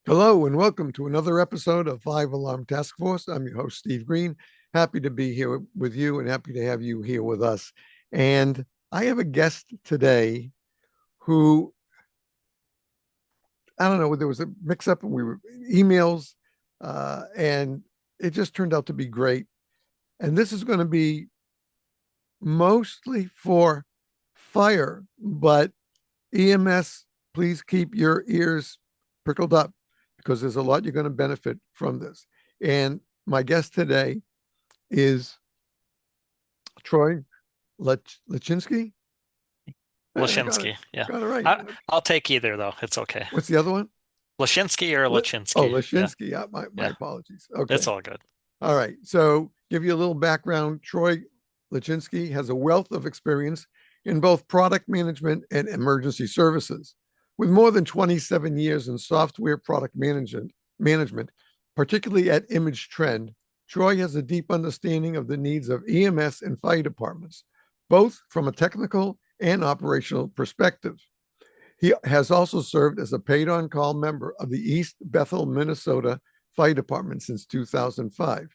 Hello and welcome to another episode of Five Alarm Task Force. I'm your host, Steve Green. Happy to be here with you and happy to have you here with us. And I have a guest today who, I don't know, there was a mix up and we were emails, and it just turned out to be great. And this is going to be mostly for fire, but EMS, please keep your ears prickled up because there's a lot you're going to benefit from this. And my guest today is Troy Lachinski. I got it. Lachinski, yeah. Got it right. I'll take either though. It's okay. What's the other one? Lachinski or Oh, Lachinski. Yeah, Lachinski. Yeah, my yeah. apologies. It's Okay. all good. All right. So, give you a little background. Troy Lachinski has a wealth of experience in both product management and emergency services. With more than 27 years in software product management, particularly at Image Trend, Troy has a deep understanding of the needs of EMS and fire departments, both from a technical and operational perspective. He has also served as a paid on call member of the East Bethel, Minnesota Fire Department since 2005.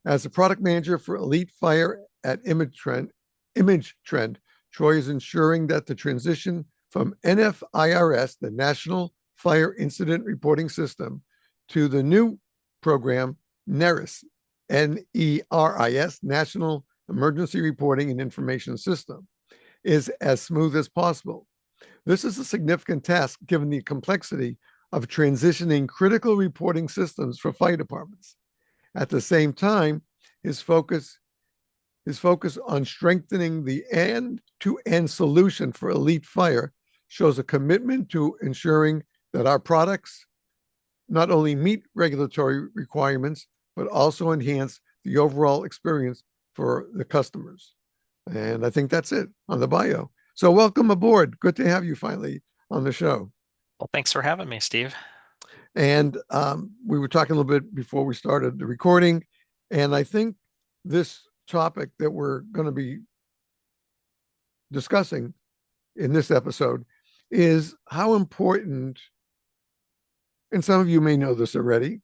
As a product manager for Elite Fire at Image Trend, Troy is ensuring that the transition from NFIRS, the National Fire Incident Reporting System, to the new program, NERIS, NERIS, National Emergency Reporting and Information System, is as smooth as possible. This is a significant task given the complexity of transitioning critical reporting systems for fire departments. At the same time, his focus his focus on strengthening the end-to-end solution for Elite Fire shows a commitment to ensuring that our products not only meet regulatory requirements, but also enhance the overall experience for the customers. And I think that's it on the bio. So welcome aboard. Good to have you finally on the show. Well, thanks for having me, Steve. And we were talking a little bit before we started the recording. And I think this topic that we're going to be discussing in this episode is how important, and some of you may know this already,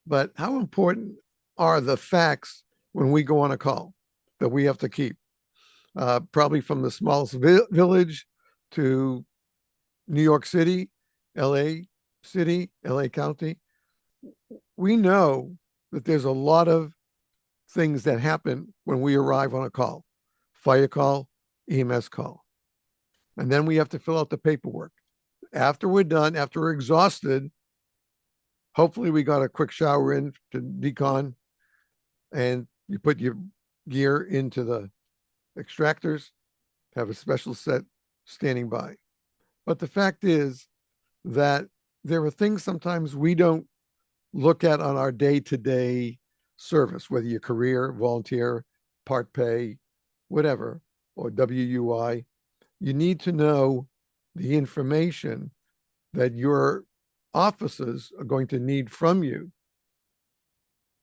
but how important are the facts when we go on a call that we have to keep? Probably from the smallest village to New York City, LA City, LA County. We know that there's a lot of things that happen when we arrive on a call, fire call, EMS call. And then we have to fill out the paperwork. After we're done, after we're exhausted, hopefully we got a quick shower in to decon and you put your gear into the extractors, have a special set standing by. But the fact is that there are things sometimes we don't look at on our day to day service, whether you're career, volunteer, part pay, whatever, or WUI. You need to know the information that your offices are going to need from you.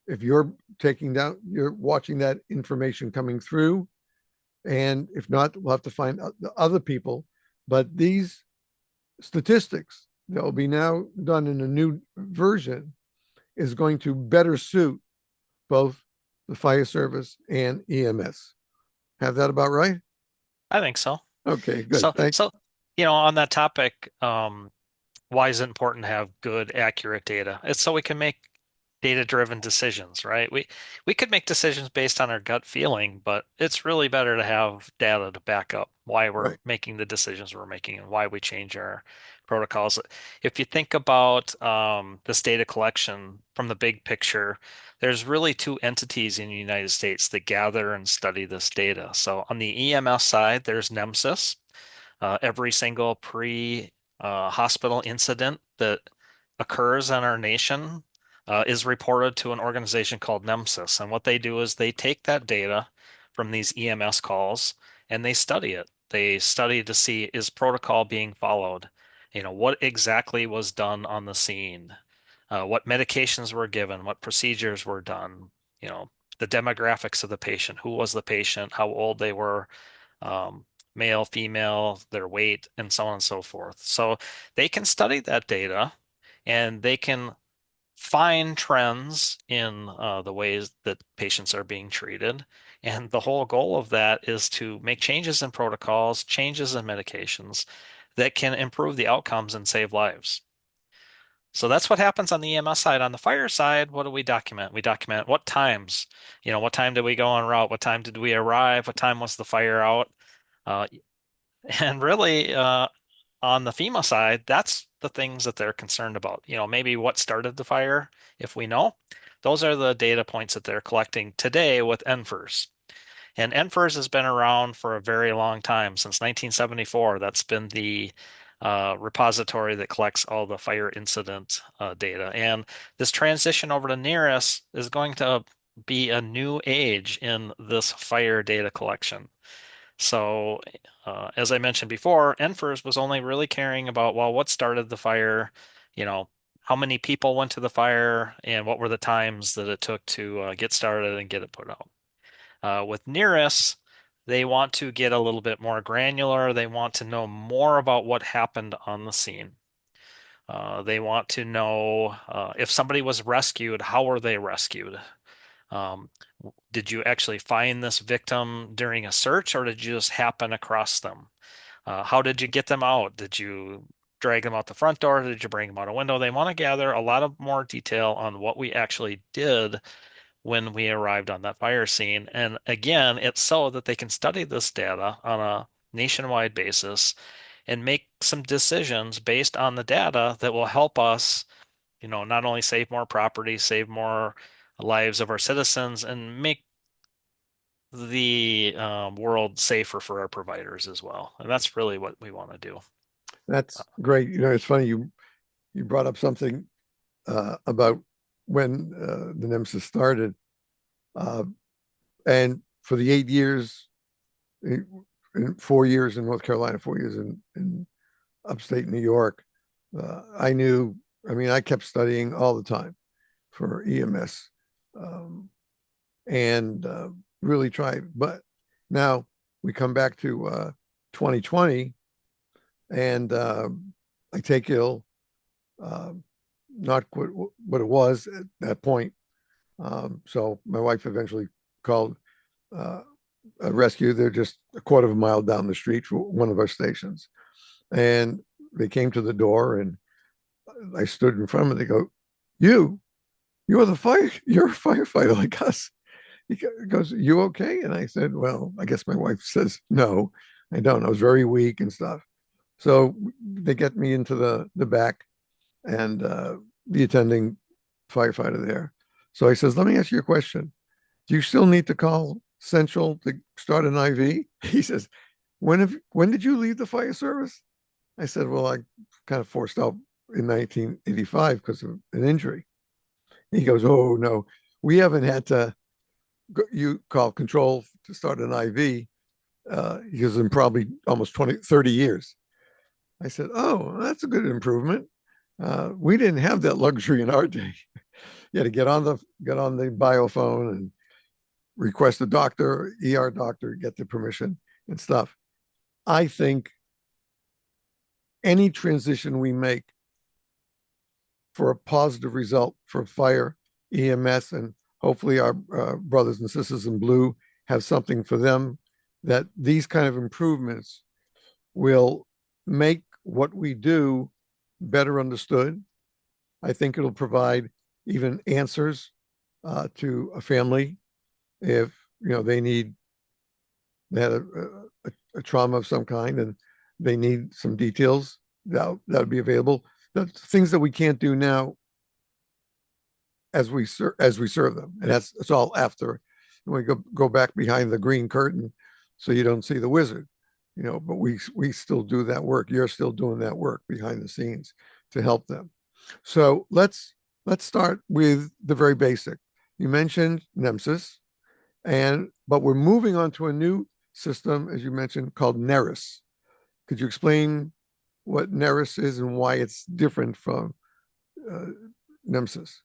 If you're taking down, you're watching that information coming through. And if not, we'll have to find the other people. But these statistics that will be now done in a new version is going to better suit both the fire service and EMS. Have that about right? I think so. Okay, good. So, Thank so, on that topic, why is it important to have good, accurate data? It's so we can make data-driven decisions, right? We could make decisions based on our gut feeling, but it's really better to have data to back up why we're right. making the decisions we're making and why we change our protocols. If you think about this data collection from the big picture, there's really two entities in the United States that gather and study this data. So on the EMS side, there's NEMSIS. Every single pre-hospital incident that occurs in our nation is reported to an organization called NEMSIS. And what they do is they take that data from these EMS calls and they study it. They study to see, is protocol being followed? What exactly was done on the scene? What medications were given? What procedures were done? You know, the demographics of the patient. Who was the patient? How old they were? Male, female, their weight, and so on and so forth. So they can study that data and they can find trends in the ways that patients are being treated. And the whole goal of that is to make changes in protocols, changes in medications that can improve the outcomes and save lives. So that's what happens on the EMS side. On the fire side, what do we document? We document what times, what time did we go en route? What time did we arrive? What time was the fire out? Uh, and really, on the FEMA side, that's the things that they're concerned about. Maybe what started the fire, if we know. Those are the data points that they're collecting today with NFIRS. And NFIRS has been around for a very long time, since 1974. That's been the repository that collects all the fire incident data. And this transition over to NERIS is going to be a new age in this fire data collection. So, as I mentioned before, NFIRS was only really caring about, well, what started the fire, you know, how many people went to the fire, and what were the times that it took to get started and get it put out. With NERIS, they want to get a little bit more granular. They want to know more about what happened on the scene. They want to know if somebody was rescued, how were they rescued? Um, did you actually find this victim during a search, or did you just happen across them? How did you get them out? Did you drag them out the front door? Did you bring them out a window? They want to gather a lot of more detail on what we actually did when we arrived on that fire scene. And again, it's so that they can study this data on a nationwide basis and make some decisions based on the data that will help us, not only save more property, save more lives of our citizens, and make the world safer for our providers as well. And that's really what we want to do. That's great. It's funny you brought up something about when the NEMSIS started, uh, and for the 8 years, in 4 years in North Carolina, 4 years in upstate New York, I knew. I mean, I kept studying all the time for EMS, um, and really tried. But now we come back to 2020, and I take ill, uh, not what it was at that point. So my wife eventually called uh, a rescue. They're just a quarter of a mile down the street from one of our stations. And they came to the door, and I stood in front of them. They go, "You, you're you're a firefighter like us." He goes, "You okay?" And I said, "Well, I guess my wife says no, I don't. I was very weak and stuff." So they get me into the back, and the attending firefighter there. So I says, "Let me ask you a question. Do you still need to call Central to start an IV?" He says, when did you leave the fire service?" I said, "Well, I kind of forced out in 1985 because of an injury." He goes, "Oh no, we haven't had to you call control to start an IV because in probably almost 20, 30 years." I said, "Oh, that's a good improvement. We didn't have that luxury in our day. You had to get on the biophone and request a doctor, ER doctor, get the permission and stuff." I think any transition we make for a positive result for fire, EMS, and hopefully our brothers and sisters in blue have something for them, that these kind of improvements will make what we do better understood. I think it'll provide even answers to a family if they had a trauma of some kind and they need some details that would be available. The things that we can't do now as we serve them, and that's all after we go back behind the green curtain, so you don't see the wizard. But we still do that work. You're still doing that work behind the scenes to help them. So let's start with the very basic. You mentioned NEMSIS, but we're moving on to a new system, as you mentioned, called NERIS. Could you explain what NERIS is and why it's different from uh, NEMSIS?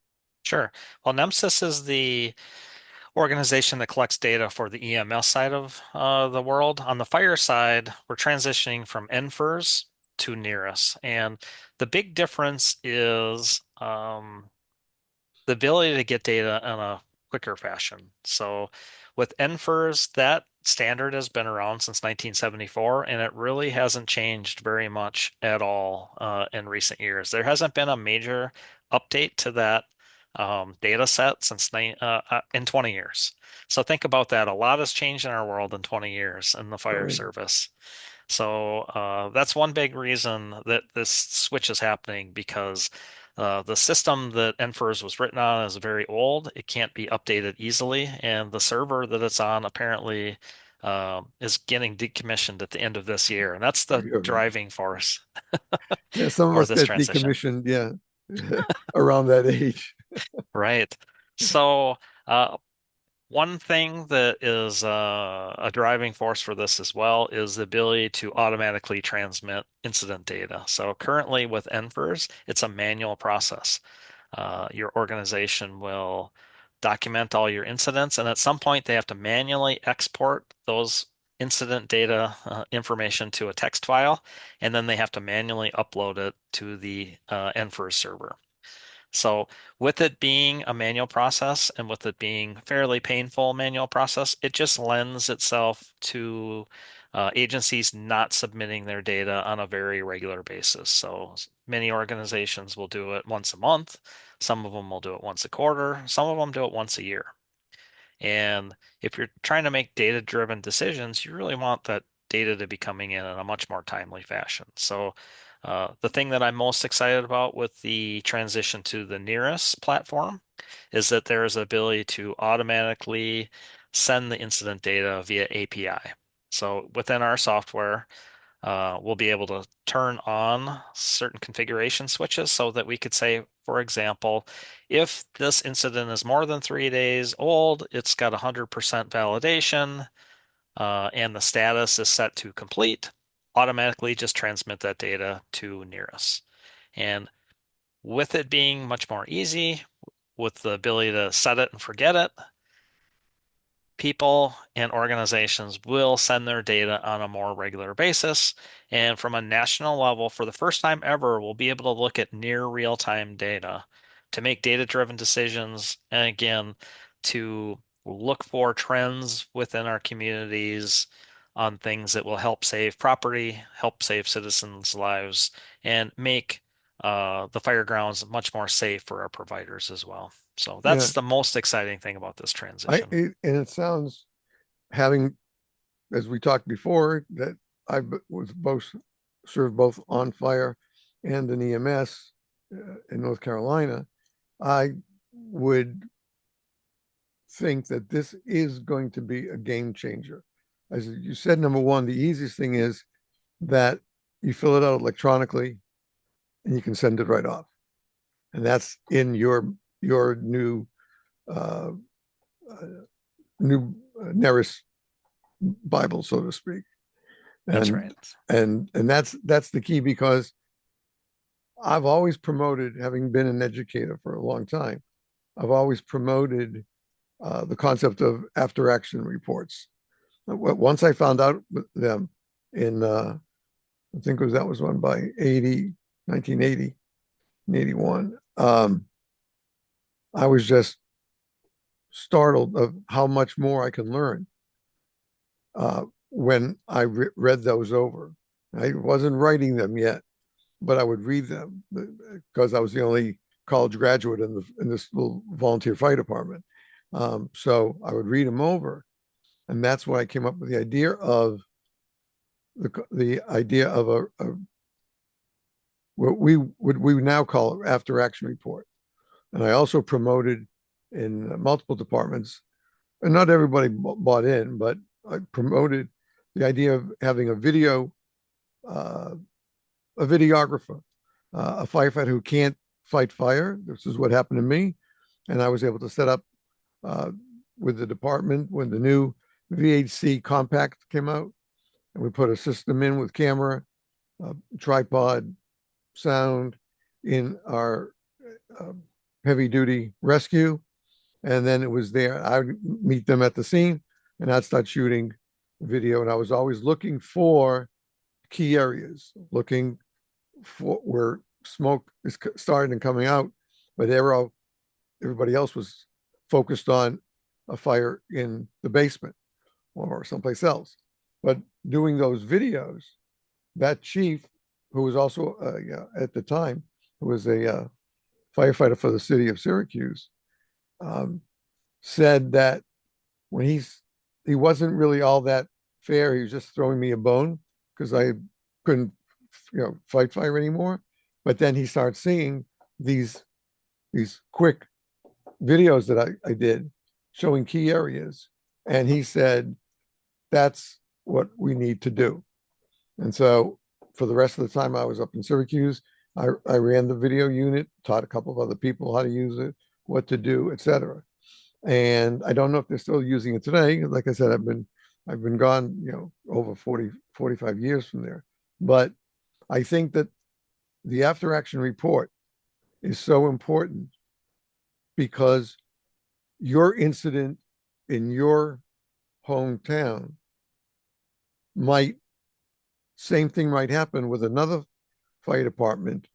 Sure. Well, NEMSIS is the organization that collects data for the EMS side of the world. On the fire side, we're transitioning from NFIRS. to NERIS. And the big difference is the ability to get data in a quicker fashion. So with NFIRS, that standard has been around since 1974, and it really hasn't changed very much at all in recent years. There hasn't been a major update to that data set since in 20 years. So think about that. A lot has changed in our world in 20 years in the fire Right. service. So that's one big reason that this switch is happening because the system that NFIRS was written on is very old. It can't be updated easily, and the server that it's on apparently is getting decommissioned at the end of this year, and that's the driving force Yeah, some of for us this get transition. decommissioned, yeah, around that age. Right. So uh, one thing that is a driving force for this as well is the ability to automatically transmit incident data. So currently with NFIRS, it's a manual process. Your organization will document all your incidents, and at some point they have to manually export those incident data information to a text file, and then they have to manually upload it to the NFIRS server. So with it being a manual process and with it being fairly painful manual process, it just lends itself to agencies not submitting their data on a very regular basis. So many organizations will do it once a month. Some of them will do it once a quarter. Some of them do it once a year. And if you're trying to make data-driven decisions, you really want that data to be coming in a much more timely fashion. So the thing that I'm most excited about with the transition to the NERIS platform is that there is the ability to automatically send the incident data via API. So within our software, we'll be able to turn on certain configuration switches so that we could say, for example, if this incident is more than 3 days old, it's got 100% validation, and the status is set to complete, automatically just transmit that data to NERIS. And with it being much more easy, with the ability to set it and forget it, people and organizations will send their data on a more regular basis. And from a national level, for the first time ever, we'll be able to look at near real-time data to make data-driven decisions. And again, to look for trends within our communities on things that will help save property, help save citizens' lives, and make the fire grounds much more safe for our providers as well. So Yeah, that's the most exciting thing about this transition. and it sounds, having, as we talked before, that was both served both on fire and in EMS in North Carolina. I would think that this is going to be a game changer. As you said, number one, the easiest thing is that you fill it out electronically and you can send it right off. And that's in your uh, uh, new NERIS Bible, so to speak. That's right. And that's the key, because I've always promoted, having been an educator for a long time, I've always promoted the concept of after action reports. Once I found out them in, I think that was one by 1980 and 81. I was just startled of how much more I can learn when I read those over. I wasn't writing them yet, but I would read them because I was the only college graduate in this little volunteer fire department. So I would read them over, and that's when I came up with the idea of the idea of a what we now call it after action report. And I also promoted in multiple departments, and not everybody bought in, but I promoted the idea of having uh, a videographer, a firefighter who can't fight fire. This is what happened to me, and I was able to set up uh, with the department when the new VHC compact came out, and we put a system in with camera, tripod, sound in our uh, heavy duty rescue. And then it was there. I would meet them at the scene and I'd start shooting video. And I was always looking for key areas, looking where smoke is starting and coming out, but everybody else was focused on a fire in the basement or someplace else. But doing those videos, that chief, who was also at the time, who was a firefighter for the city of Syracuse, um, said that when he wasn't really all that fair. He was just throwing me a bone because I couldn't, fight fire anymore. But then he started seeing these quick videos that I did showing key areas, and he said that's what we need to do. And so for the rest of the time I was up in Syracuse, I ran the video unit, taught a couple of other people how to use it, what to do, etc. And I don't know if they're still using it today. Like I said, I've been gone, over 40, 45 years from there. But I think that the after action report is so important because your incident in your hometown might, same thing might happen with another fire department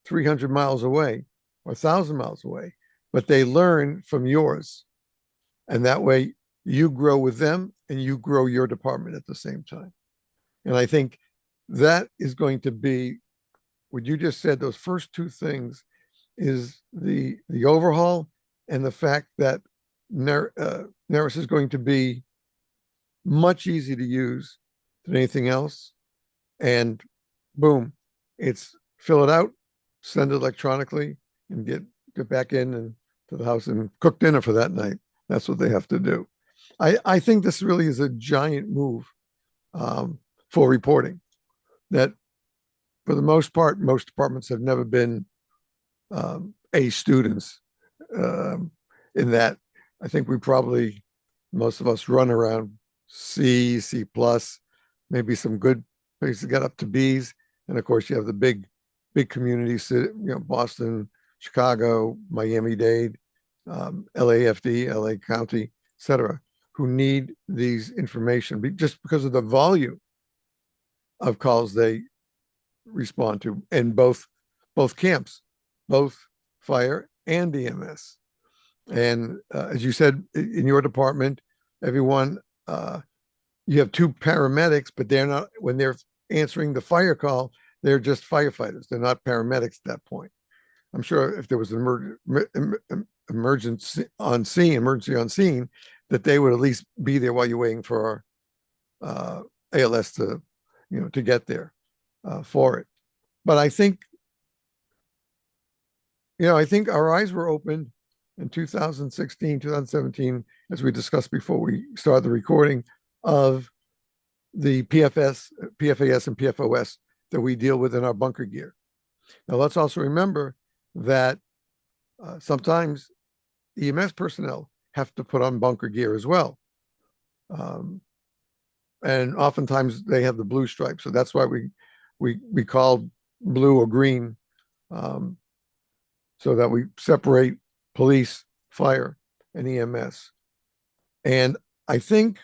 300 miles away or 1,000 miles away, but they learn from yours. And that way you grow with them and you grow your department at the same time. And I think that is going to be what you just said. Those first two things is the overhaul and the fact that NERIS is going to be much easier to use than anything else. And boom, it's fill it out, send it electronically, and get back in and to the house and cook dinner for that night. That's what they have to do. I think this really is a giant move for reporting that, for the most part, most departments have never been A students. Um, in that, I think we probably, most of us run around C, C plus, maybe some good places got up to B's. And of course, you have the big communities, Boston, Chicago, Miami-Dade, LAFD, LA County, etc., who need these information just because of the volume of calls they respond to in both camps, both fire and EMS. And as you said, in your department, everyone, you have two paramedics, but they're not, when they're answering the fire call, they're just firefighters. They're not paramedics at that point. I'm sure if there was an emergency on scene, that they would at least be there while you're waiting for ALS to get there for it. But I think our eyes were opened in 2016, 2017, as we discussed before we started the recording, of the PFAS, and PFOS that we deal with in our bunker gear. Now, let's also remember that sometimes EMS personnel have to put on bunker gear as well. And oftentimes they have the blue stripe. So that's why we call blue or green, so that we separate police, fire, and EMS. And I think,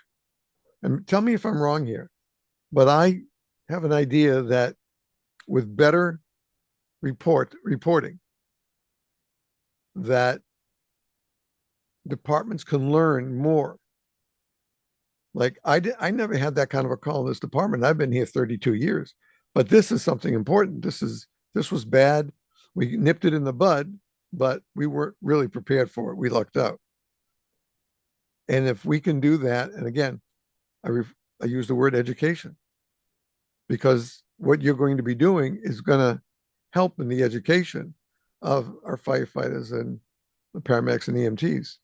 and tell me if I'm wrong here, but I have an idea that with better reporting, that departments can learn more. Like I never had that kind of a call in this department. I've been here 32 years, but this is something important. This was bad. We nipped it in the bud, but we weren't really prepared for it. We lucked out. And if we can do that, and again, I use the word education, because what you're going to be doing is going to help in the education of our firefighters and the paramedics and EMTs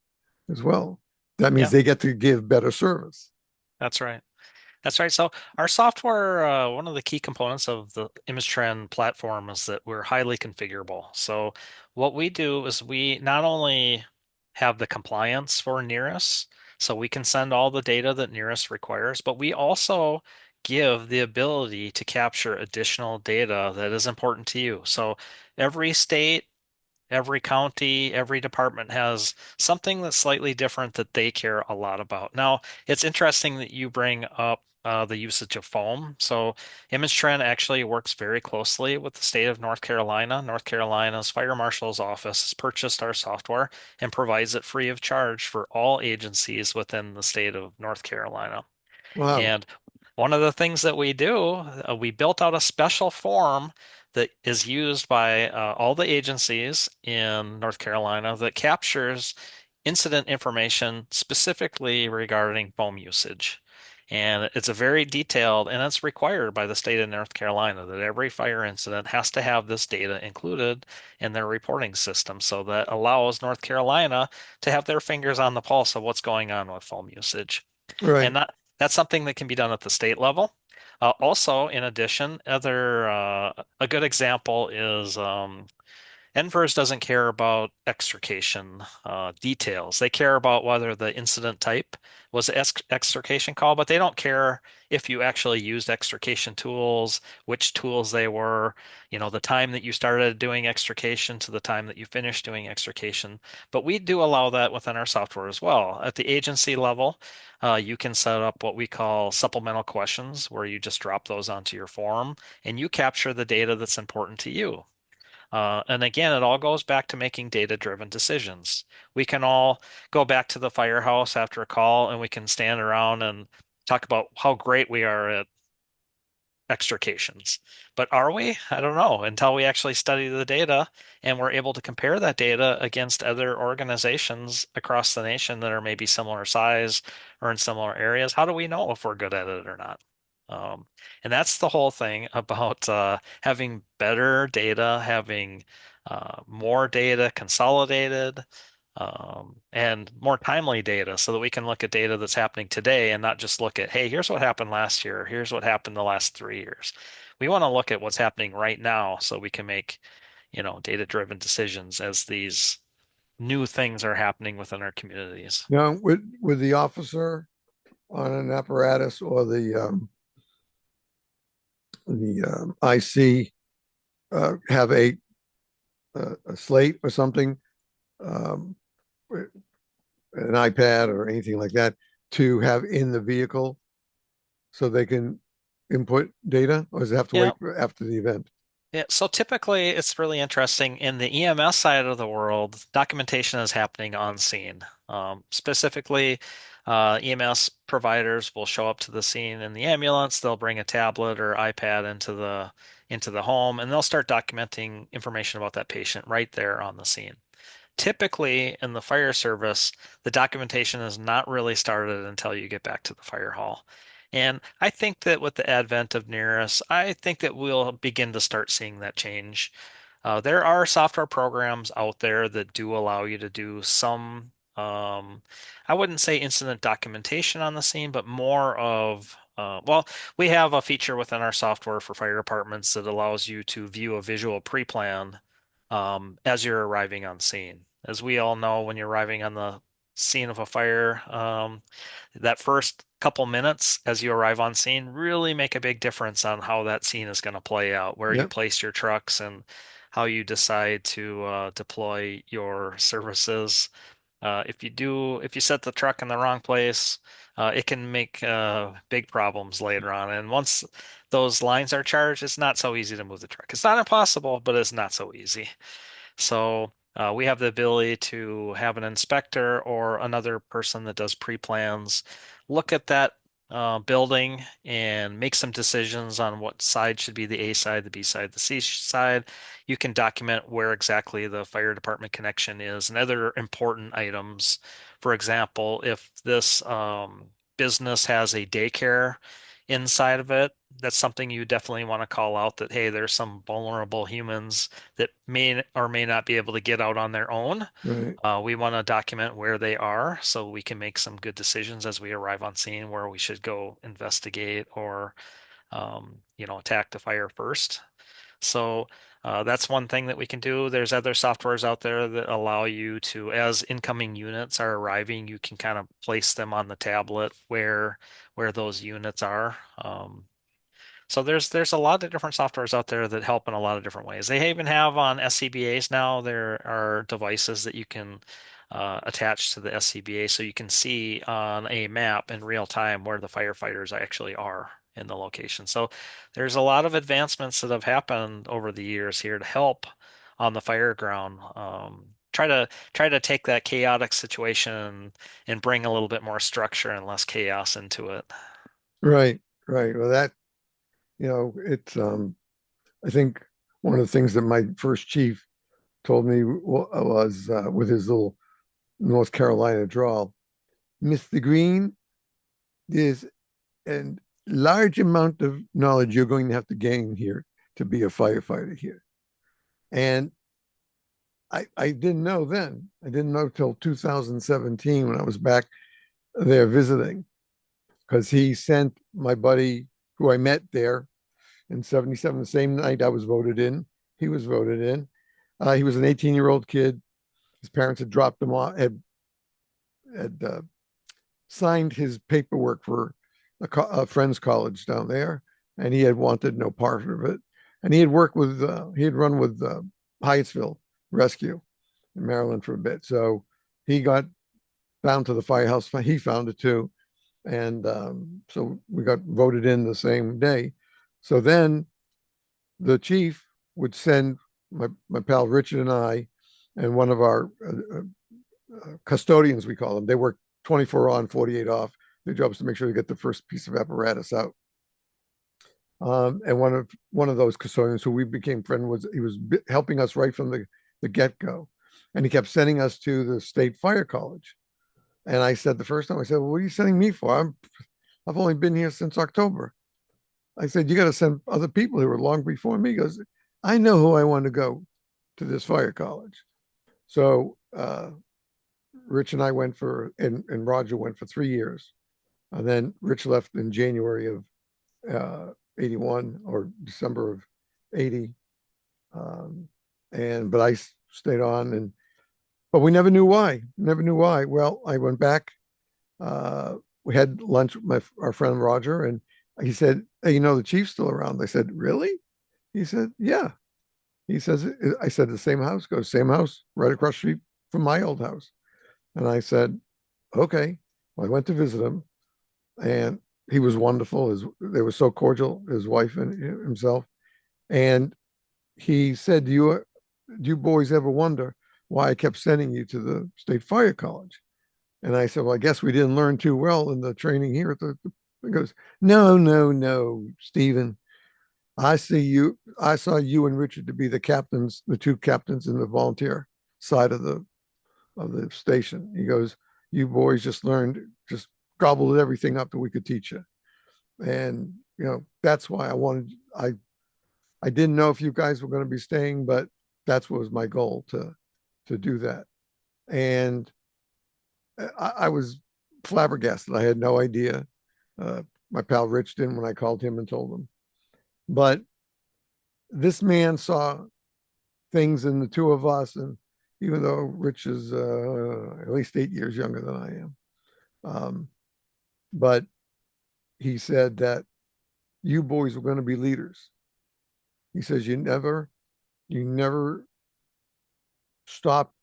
as well. That means Yeah, they get to give better service. that's right. That's right. So our software, one of the key components of the ImageTrend platform is that we're highly configurable. So what we do is we not only have the compliance for NERIS, so we can send all the data that NERIS requires, but we also give the ability to capture additional data that is important to you. So every state, every county, every department has something that's slightly different that they care a lot about. Now, it's interesting that you bring up the usage of foam. So Image Trend actually works very closely with the state of North Carolina. North Carolina's Fire Marshal's office has purchased our software and provides it free of charge for all agencies within the state of North Carolina. Wow. And one of the things that we do, we built out a special form that is used by all the agencies in North Carolina that captures incident information specifically regarding foam usage. And it's a very detailed, and it's required by the state of North Carolina that every fire incident has to have this data included in their reporting system. So that allows North Carolina to have their fingers on the pulse of what's going on with foam usage. Right. And that's something that can be done at the state level. Also, in addition, a good example is NFIRS doesn't care about extrication details. They care about whether the incident type was an extrication call, but they don't care if you actually used extrication tools, which tools they were, the time that you started doing extrication to the time that you finished doing extrication. But we do allow that within our software as well. At the agency level, you can set up what we call supplemental questions, where you just drop those onto your form and you capture the data that's important to you. And again, it all goes back to making data-driven decisions. We can all go back to the firehouse after a call and we can stand around and talk about how great we are at extrications. But are we? I don't know until we actually study the data and we're able to compare that data against other organizations across the nation that are maybe similar size or in similar areas. How do we know if we're good at it or not? Um, and that's the whole thing about having better data, having more data consolidated, and more timely data so that we can look at data that's happening today and not just look at, hey, here's what happened last year, here's what happened the last 3 years. We want to look at what's happening right now so we can make, data-driven decisions as these new things are happening within our communities. Now, with the officer on an apparatus or the IC have a slate or something, um, an iPad or anything like that to have in the vehicle so they can input data, or does it have to Yeah. wait for after the event? Yeah, so typically it's really interesting in the EMS side of the world, documentation is happening on scene. Specifically, EMS providers will show up to the scene in the ambulance, they'll bring a tablet or iPad into the home, and they'll start documenting information about that patient right there on the scene. Typically, in the fire service, the documentation is not really started until you get back to the fire hall. And I think that with the advent of NERIS, I think that we'll begin to start seeing that change. There are software programs out there that do allow you to do some, I wouldn't say incident documentation on the scene, but more of, well, we have a feature within our software for fire departments that allows you to view a visual pre-plan as you're arriving on scene. As we all know, when you're arriving on the scene of a fire, that first couple minutes as you arrive on scene really make a big difference on how that scene is going to play out, where you Yeah. place your trucks and how you decide to deploy your services. If you set the truck in the wrong place, it can make big problems later on. And once those lines are charged, it's not so easy to move the truck. It's not impossible, but it's not so easy. So we have the ability to have an inspector or another person that does pre-plans look at that building and make some decisions on what side should be the A side, the B side, the C side. You can document where exactly the fire department connection is and other important items. For example, if this business has a daycare inside of it, that's something you definitely want to call out that, hey, there's some vulnerable humans that may or may not be able to get out on their own. Right. We want to document where they are so we can make some good decisions as we arrive on scene where we should go investigate or, attack the fire first. So that's one thing that we can do. There's other softwares out there that allow you to, as incoming units are arriving, you can kind of place them on the tablet where those units are. So there's a lot of different softwares out there that help in a lot of different ways. They even have on SCBAs now, there are devices that you can attached to the SCBA, so you can see on a map in real time where the firefighters actually are in the location. So there's a lot of advancements that have happened over the years here to help on the fire ground. Try to take that chaotic situation and bring a little bit more structure and less chaos into it. Right, right. Well, that, it's I think one of the things that my first chief told me was with his little North Carolina drawl, Mr. Green, there's a large amount of knowledge you're going to have to gain here to be a firefighter here. And I didn't know then. I didn't know till 2017 when I was back there visiting, because he sent my buddy who I met there in 77, the same night I was voted in. He was voted in. He was an 18-year-old kid. His parents had dropped him off, had signed his paperwork for a friend's college down there, and he had wanted no part of it. And he had he had run with Hyattsville Rescue in Maryland for a bit. So he got down to the firehouse. He found it too. And so we got voted in the same day. So then the chief would send my pal Richard and I and one of our custodians, we call them. They work 24 on, 48 off. Their job is to make sure they get the first piece of apparatus out. And one of those custodians who we became friends was, he was helping us right from the get go, and he kept sending us to the state fire college. And I said the first time, I said, "Well, what are you sending me for? I've only been here since October." I said, "You got to send other people who were long before me." He goes, "I know who I want to go to this fire college." So Rich and I went and Roger went for 3 years. And then Rich left in January of 81 or December of 80. But I stayed on, but we never knew why. Never knew why. Well, I went back. We had lunch with our friend Roger, and he said, "Hey, the chief's still around." I said, "Really?" He said, "Yeah." He says, I said, "The same house?" Goes, "Same house, right across the street from my old house." And I said, "Okay." Well, I went to visit him, and he was wonderful. They were so cordial, his wife and himself. And he said, "Do you boys ever wonder why I kept sending you to the State Fire College?" And I said, "Well, I guess we didn't learn too well in the training here at the." He goes, "No, no, no, Stephen. I saw you and Richard to be the captains, the two captains in the volunteer side of the station." He goes, "You boys just gobbled everything up that we could teach you." And that's why I didn't know if you guys were going to be staying, but that's what was my goal, to do that. And I was flabbergasted. I had no idea. My pal Rich didn't when I called him and told him. But this man saw things in the two of us, and even though Rich is at least 8 years younger than I am, but he said that you boys were going to be leaders. He says you never stopped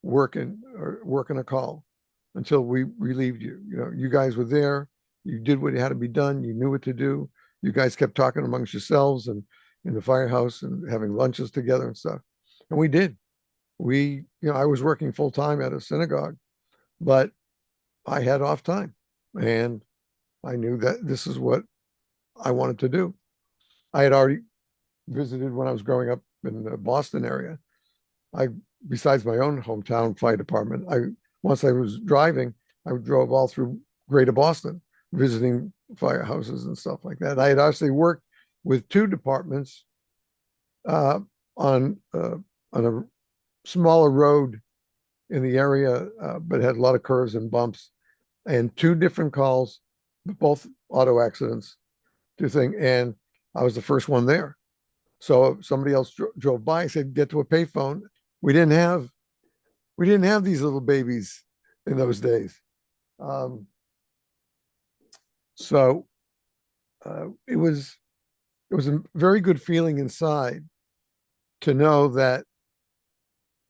working a call until we relieved you. You guys were there. You did what had to be done. You knew what to do. You guys kept talking amongst yourselves and in the firehouse and having lunches together and stuff. And we did. I was working full time at a synagogue, but I had off time, and I knew that this is what I wanted to do. I had already visited when I was growing up in the Boston area. I, besides my own hometown fire department, once I was driving, I drove all through Greater Boston, visiting firehouses and stuff like that. I had actually worked with two departments uh, on a smaller road in the area, but had a lot of curves and bumps, and two different calls, both auto accidents, and I was the first one there. So if somebody else drove by, I said, "Get to a payphone." We didn't have these little babies in those days. Um, so it was a very good feeling inside to know that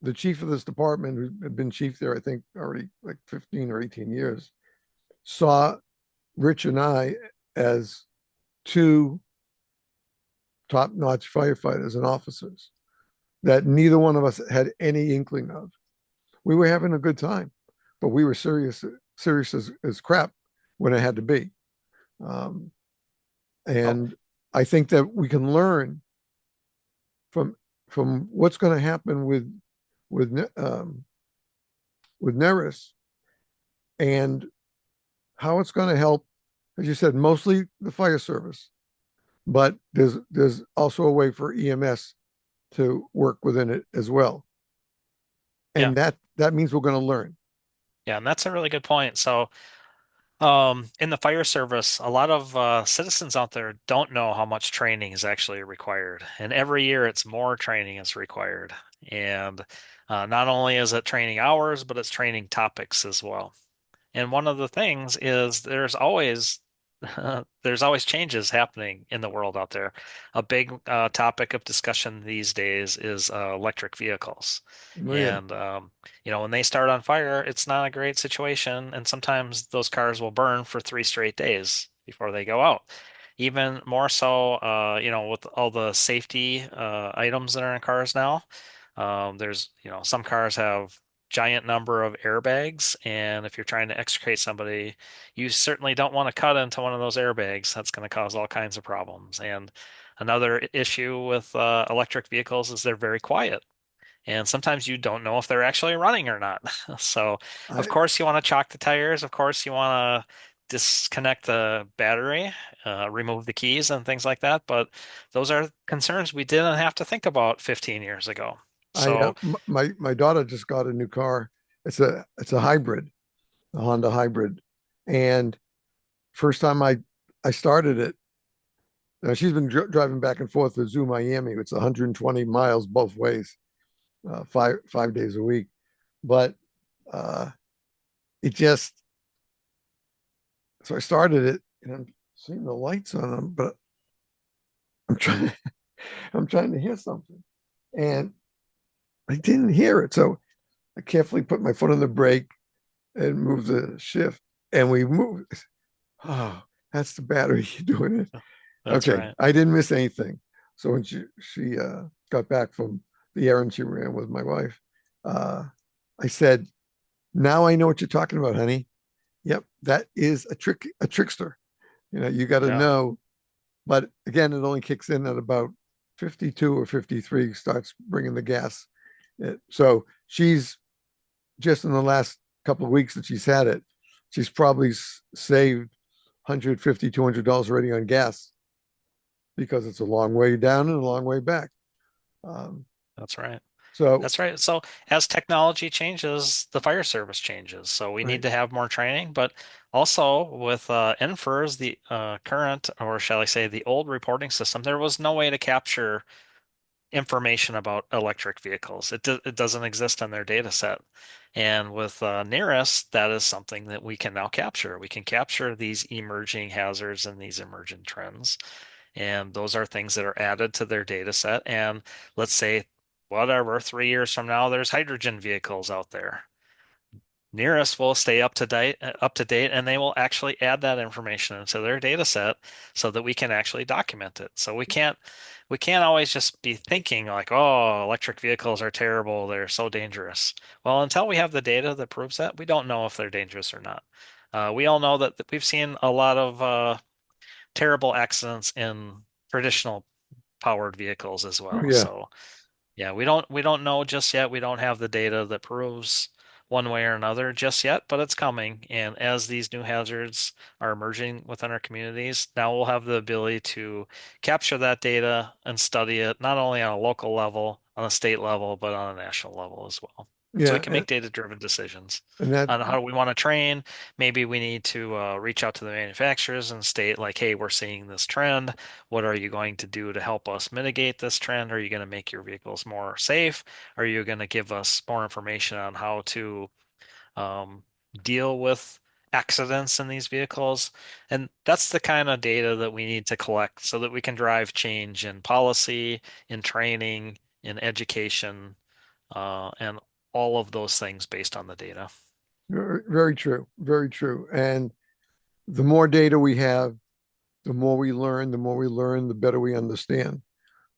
the chief of this department, who had been chief there, I think already like 15 or 18 years, saw Rich and I as two top-notch firefighters and officers that neither one of us had any inkling of. We were having a good time, but we were serious as crap when it had to be. Um, Oh, and I think that we can learn from what's going to happen with with NERIS and how it's going to help, as you said, mostly the fire service, but there's also a way for EMS to work within it as well, yeah. and that means we're going to learn. Yeah, and that's a really good point. So, in the fire service, a lot of citizens out there don't know how much training is actually required. And every year it's more training is required. And not only is it training hours, but it's training topics as well. And one of the things is there's always changes happening in the world out there. A big topic of discussion these days is electric vehicles. Oh yeah, And when they start on fire, it's not a great situation, and sometimes those cars will burn for 3 straight days before they go out. Even more so, with all the safety items that are in cars now. Some cars have giant number of airbags, and if you're trying to extricate somebody, you certainly don't want to cut into one of those airbags. That's going to cause all kinds of problems. And another issue with electric vehicles is they're very quiet. And sometimes you don't know if they're actually running or not. So, of I course, you want to chock the tires. Of course, you want to disconnect the battery, remove the keys, and things like that. But those are concerns we didn't have to think about 15 years ago. I So, my daughter just got a new car. It's a hybrid, a Honda hybrid, and first time I started it. Now she's been driving back and forth to Zoo Miami. It's 120 miles both ways, 5 days a week. But uh, it just so I started it, and I'm seeing the lights on them, but I'm trying I'm trying to hear something, and I didn't hear it. So I carefully put my foot on the brake and moved the shift, and we moved. Oh, that's the battery doing it. that's Okay, right. I didn't miss anything. So when she got back from the errand she ran with my wife, uh, I said, "Now I know what you're talking about, honey. Yep, that is a trickster. You got to Yeah, know." But again, it only kicks in at about 52 or 53, starts bringing the gas. So she's just in the last couple of weeks that she's had it, she's probably saved 150, $200 already on gas because it's a long way down and a long way back. Um, that's right. so, That's right. So as technology changes, the fire service changes. So we need right. to have more training, but also with NFIRS, the current, or shall I say, the old reporting system, there was no way to capture information about electric vehicles. It doesn't exist in their data set. And with NERIS, that is something that we can now capture. We can capture these emerging hazards and these emerging trends. And those are things that are added to their data set. And let's say, whatever, 3 years from now, there's hydrogen vehicles out there. NERIS will stay up to date, and they will actually add that information into their data set so that we can actually document it. So we can't always just be thinking like, oh, electric vehicles are terrible, they're so dangerous. Well, until we have the data that proves that, we don't know if they're dangerous or not. We all know that we've seen a lot of terrible accidents in traditional powered vehicles as Oh, well. yeah. So yeah, we don't know just yet. We don't have the data that proves one way or another just yet, but it's coming. And as these new hazards are emerging within our communities, now we'll have the ability to capture that data and study it not only on a local level, on a state level, but on a national level as well. So we Yeah. can make data-driven decisions And that, on how we want to train. Maybe we need to reach out to the manufacturers and state like, hey, we're seeing this trend. What are you going to do to help us mitigate this trend? Are you going to make your vehicles more safe? Are you going to give us more information on how to um, deal with accidents in these vehicles? And that's the kind of data that we need to collect so that we can drive change in policy, in training, in education, and all of those things based on the data. Very true. Very true. And the more data we have, the more we learn, the better we understand.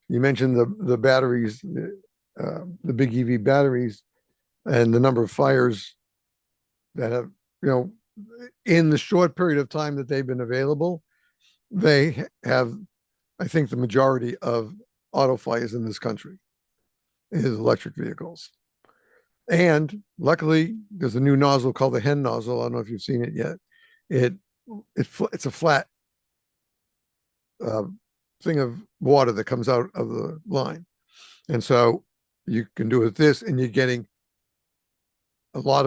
You mentioned the batteries, the big EV batteries, and the number of fires that have, you know, in the short period of time that they've been available, they have, I think, the majority of auto fires in this country is electric vehicles. And luckily, there's a new nozzle called the hen nozzle. I don't know if you've seen it yet. It, it's a flat uh, thing of water that comes out of the line, and so you can do it with this, and you're getting a lot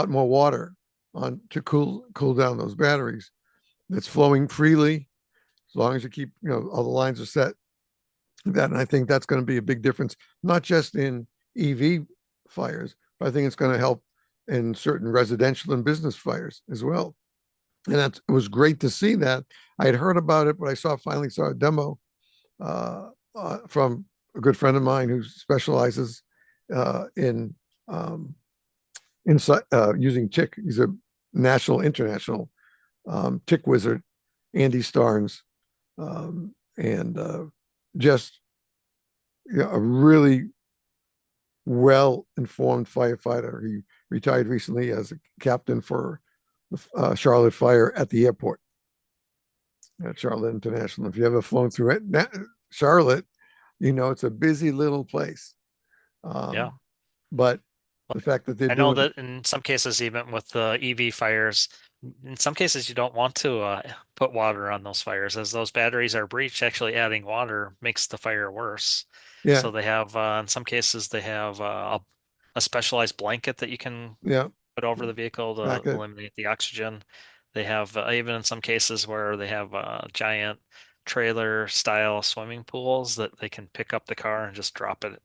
more water on to cool down those batteries. That's flowing freely as long as you keep, you know, all the lines are set. That, and I think that's going to be a big difference, not just in EV fires, but I think it's going to help in certain residential and business fires as well. And that it was great to see that. I had heard about it, but I finally saw a demo from a good friend of mine who specializes in using tick. He's a international tick wizard, Andy Starnes, and just, you know, a really well informed firefighter. He retired recently as a captain for the Charlotte Fire at the airport at Charlotte International. If you ever flown through it, Charlotte, you know it's a busy little place. Yeah. Um, but the fact that they're I know doing, that in some cases, even with the EV fires, in some cases you don't want to put water on those fires, as those batteries are breached. Actually, adding water makes the fire worse. yeah, So they have, in some cases, they have a specialized blanket that you can yeah, put over the vehicle to back it, eliminate the oxygen. They have even in some cases where they have giant trailer style swimming pools that they can pick up the car and just drop it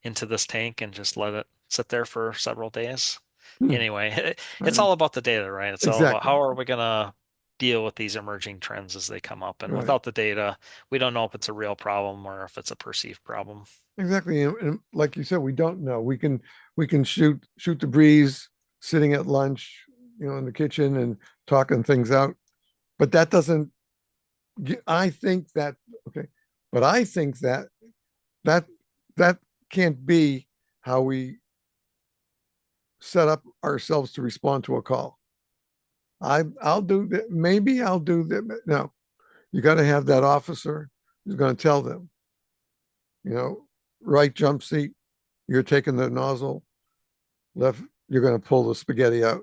into this tank and just let it sit there for several days. hmm, Anyway, it's right, all about the data, right? It's all about exactly, how are we gonna deal with these emerging trends as they come up. And right. without the data, we don't know if it's a real problem or if it's a perceived problem. Exactly. And like you said, we don't know. We can shoot the breeze sitting at lunch, you know, in the kitchen and talking things out. But that doesn't I think that okay. But I think that that that can't be how we set up ourselves to respond to a call. I'll do that. Maybe I'll do that. No, you got to have that officer who's going to tell them, you know, right jump seat, you're taking the nozzle, left, you're going to pull the spaghetti out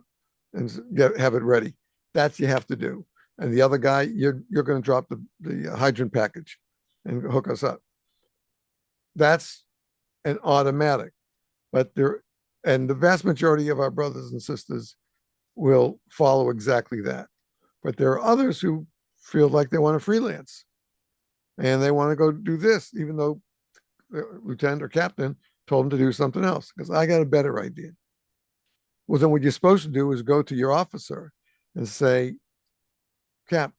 and have it ready. That's you have to do. And the other guy, you're going to drop the hydrant package and hook us up. That's an automatic. But there, and the vast majority of our brothers and sisters will follow exactly that. But there are others who feel like they want to freelance and they want to go do this, even though the lieutenant or captain told them to do something else. Because I got a better idea. Well, then what you're supposed to do is go to your officer and say, Cap,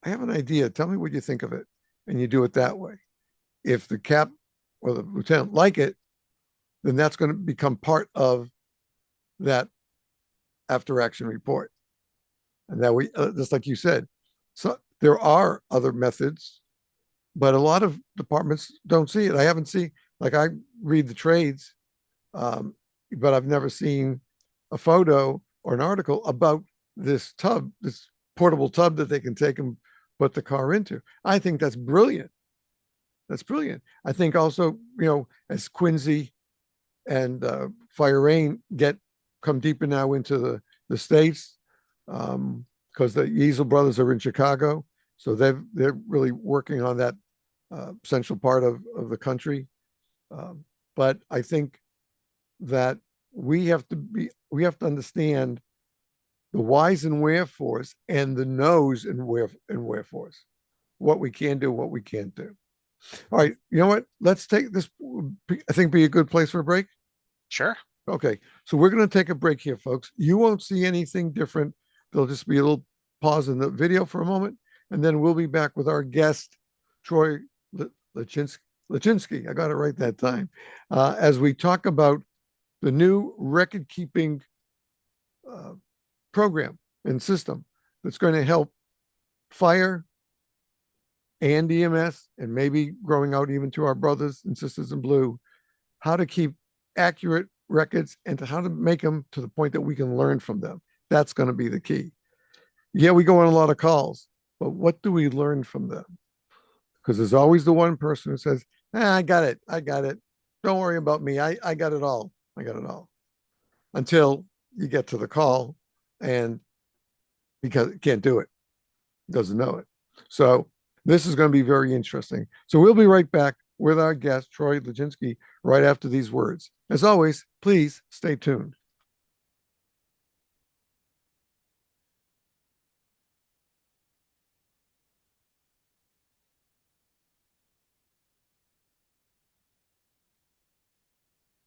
I have an idea. Tell me what you think of it. And you do it that way. If the cap or the lieutenant like it, then that's going to become part of that after action report. And that we, just like you said, so there are other methods, but a lot of departments don't see it. I haven't seen, like, I read the trades, um, but I've never seen a photo or an article about this tub, this portable tub that they can take and put the car into. I think that's brilliant. That's brilliant. I think also, you know, as Quincy and Fire Rain come deeper now into the states, because the Yeasel brothers are in Chicago, so they're really working on that central part of the country. But I think that we have to understand the whys and wherefores and the knows and wherefores, what we can do, what we can't do. All right, you know what? Let's take this. I think be a good place for a break. Sure. Okay, so we're going to take a break here, folks. You won't see anything different. There'll just be a little pause in the video for a moment, and then we'll be back with our guest, Troy Lachinski. Lachinski. I got it right that time. As we talk about the new record keeping uh, program and system that's going to help fire and EMS, and maybe growing out even to our brothers and sisters in blue, how to keep accurate records and to how to make them to the point that we can learn from them. That's going to be the key. Yeah, we go on a lot of calls, but what do we learn from them? Because there's always the one person who says, I got it. I got it. Don't worry about me. I got it all. I got it all. Until you get to the call and because it can't do it, doesn't know it. So this is going to be very interesting. So we'll be right back with our guest, Troy Lachinski, right after these words. As always, please stay tuned.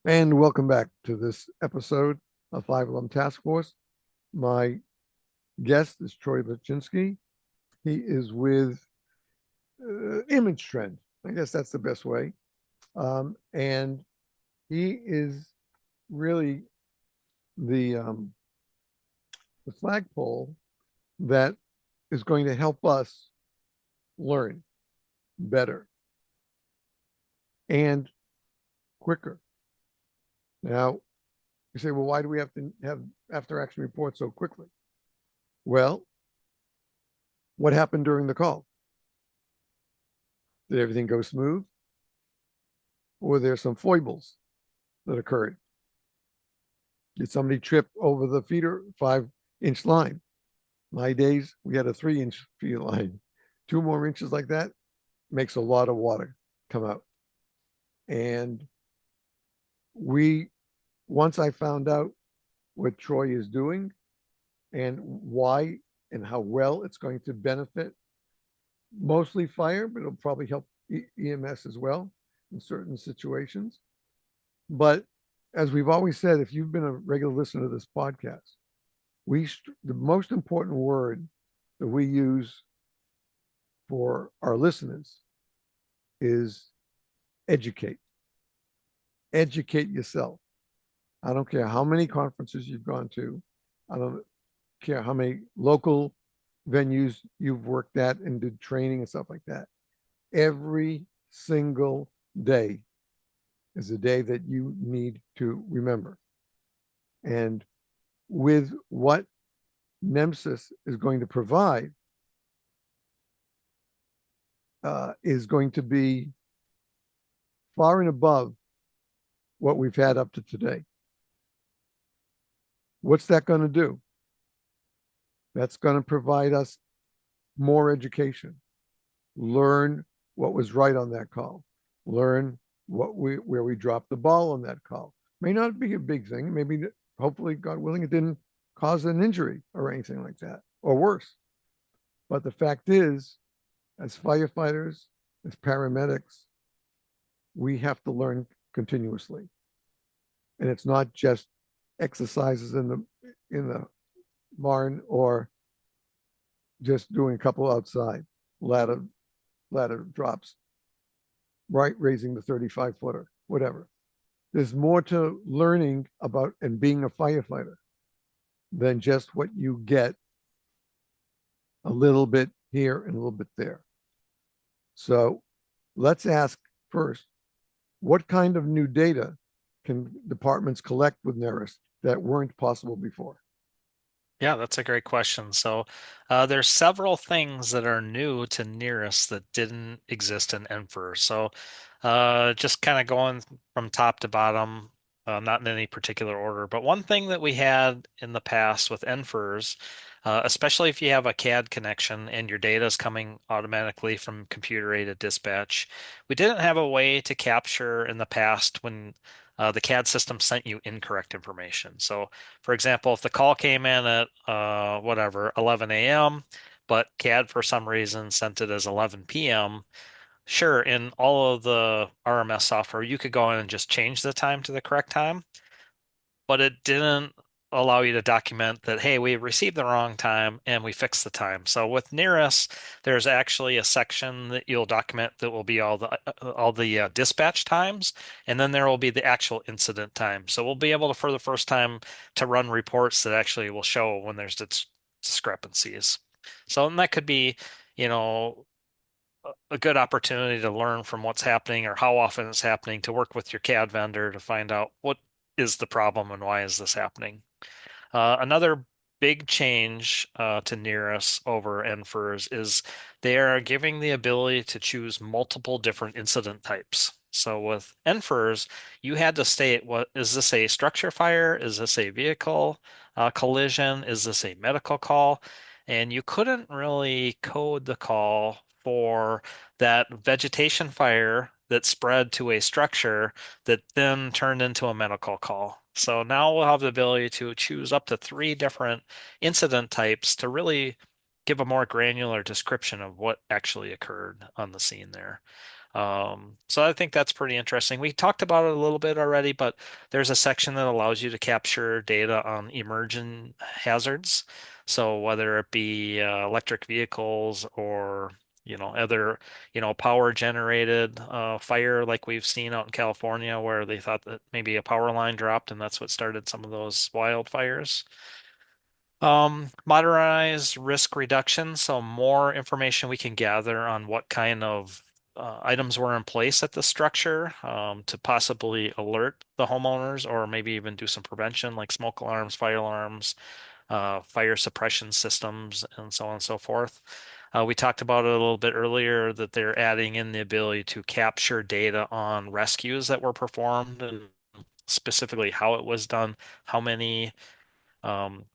And welcome back to this episode of 511 Task Force. My guest is Troy Lachinski. He is with Image Trend. I guess that's the best way. And he is really the flagpole that is going to help us learn better and quicker. Now, you say, well, why do we have to have after action reports so quickly? Well, what happened during the call? Did everything go smooth? Or were there some foibles that occurred? Did somebody trip over the feeder 5-inch line? My days, we had a 3-inch feeder line. 2 more inches like that makes a lot of water come out. And we, once I found out what Troy is doing and why and how well it's going to benefit mostly fire, but it'll probably help EMS as well in certain situations. But as we've always said, if you've been a regular listener to this podcast, the most important word that we use for our listeners is educate. Educate yourself. I don't care how many conferences you've gone to. I don't care how many local venues you've worked at and did training and stuff like that. Every single day is a day that you need to remember. And with what NEMSIS is going to provide, is going to be far and above what we've had up to today. What's that going to do? That's going to provide us more education. Learn what was right on that call. Learn where we dropped the ball on that call. May not be a big thing. Maybe, hopefully, God willing, it didn't cause an injury or anything like that, or worse. But the fact is, as firefighters, as paramedics, we have to learn continuously. And it's not just exercises in the barn or just doing a couple outside ladder drops, right? Raising the 35-footer, whatever. There's more to learning about and being a firefighter than just what you get a little bit here and a little bit there. So let's ask first, what kind of new data can departments collect with NERIS that weren't possible before? Yeah, that's a great question. So, there's several things that are new to NERIS that didn't exist in Enfer. So, just kind of going from top to bottom, not in any particular order, but one thing that we had in the past with Enfers, especially if you have a CAD connection and your data is coming automatically from computer aided dispatch, we didn't have a way to capture in the past when the CAD system sent you incorrect information. So, for example, if the call came in at whatever 11 a.m., but CAD for some reason sent it as 11 p.m., sure, in all of the RMS software, you could go in and just change the time to the correct time, but it didn't allow you to document that, hey, we received the wrong time and we fixed the time. So with NERIS, there's actually a section that you'll document that will be all the dispatch times, and then there will be the actual incident time. So we'll be able to, for the first time, to run reports that actually will show when there's discrepancies. So and that could be, you know, a good opportunity to learn from what's happening or how often it's happening, to work with your CAD vendor to find out what is the problem and why is this happening. Another big change to NERIS over NFIRS is they are giving the ability to choose multiple different incident types. So with NFIRS, you had to state, what is this, a structure fire? Is this a vehicle collision? Is this a medical call? And you couldn't really code the call for that vegetation fire that spread to a structure that then turned into a medical call. So now we'll have the ability to choose up to three different incident types to really give a more granular description of what actually occurred on the scene there. So I think that's pretty interesting. We talked about it a little bit already, but there's a section that allows you to capture data on emerging hazards. So whether it be electric vehicles or other power generated fire like we've seen out in California, where they thought that maybe a power line dropped and that's what started some of those wildfires. Modernized risk reduction, so more information we can gather on what kind of items were in place at the structure, to possibly alert the homeowners or maybe even do some prevention like smoke alarms, fire alarms, fire suppression systems, and so on and so forth. We talked about it a little bit earlier that they're adding in the ability to capture data on rescues that were performed and specifically how it was done, how many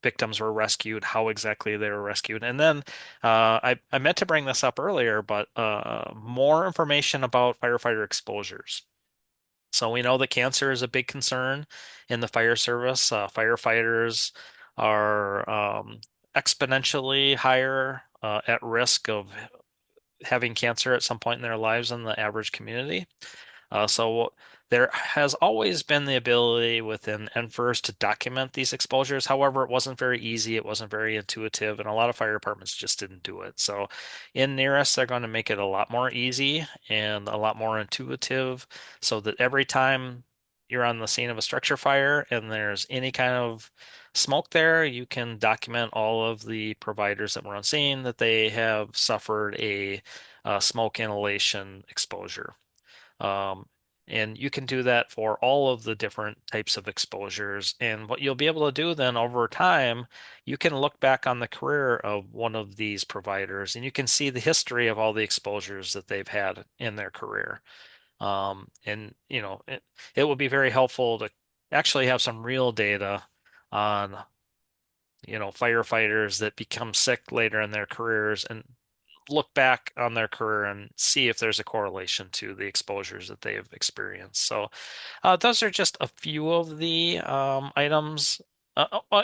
victims were rescued, how exactly they were rescued. And then I meant to bring this up earlier, but more information about firefighter exposures. So we know that cancer is a big concern in the fire service. Firefighters are exponentially higher at risk of having cancer at some point in their lives than the average community. So there has always been the ability within NFIRS to document these exposures. However, it wasn't very easy, it wasn't very intuitive, and a lot of fire departments just didn't do it. So in NERIS, they're going to make it a lot more easy and a lot more intuitive so that every time you're on the scene of a structure fire and there's any kind of smoke there, you can document all of the providers that were on scene that they have suffered a smoke inhalation exposure. Um, and you can do that for all of the different types of exposures. And what you'll be able to do then over time, you can look back on the career of one of these providers and you can see the history of all the exposures that they've had in their career. And it will be very helpful to actually have some real data on, firefighters that become sick later in their careers and look back on their career and see if there's a correlation to the exposures that they have experienced. So those are just a few of the items.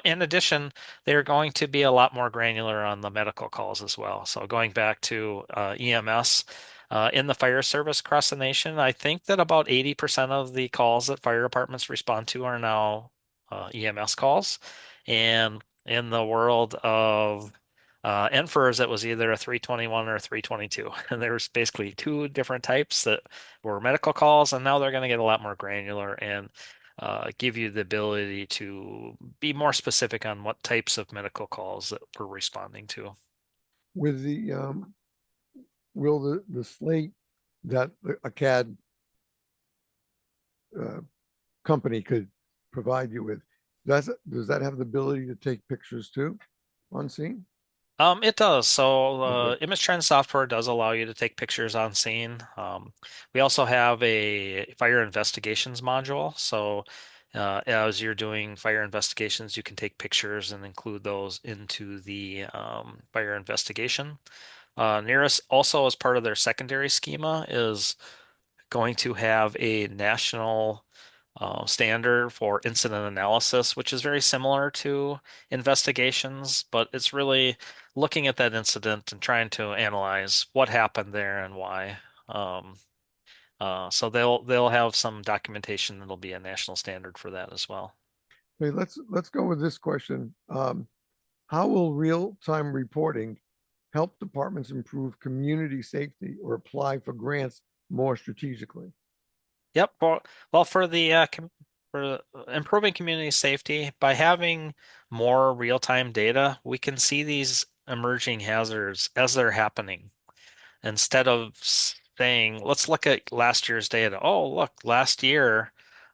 In addition, they're going to be a lot more granular on the medical calls as well. So going back to EMS in the fire service across the nation, I think that about 80% of the calls that fire departments respond to are now EMS calls. And in the world of NFIRS, it was either a 321 or a 322. And there was basically two different types that were medical calls, and now they're going to get a lot more granular and give you the ability to be more specific on what types of medical calls that we're responding to. With the will the slate that a CAD uh, company could provide you with, does that have the ability to take pictures too on scene? It does. So, Oh, good. image trend software does allow you to take pictures on scene. We also have a fire investigations module. So, as you're doing fire investigations, you can take pictures and include those into the fire investigation. NERIS also, as part of their secondary schema, is going to have a national standard for incident analysis, which is very similar to investigations, but it's really looking at that incident and trying to analyze what happened there and why. Um, so they'll have some documentation that'll be a national standard for that as well. Okay, let's go with this question. How will real-time reporting help departments improve community safety or apply for grants more strategically? Yep. Well, for the for improving community safety, by having more real-time data, we can see these emerging hazards as they're happening. Instead of saying, let's look at last year's data. Oh, look, last year,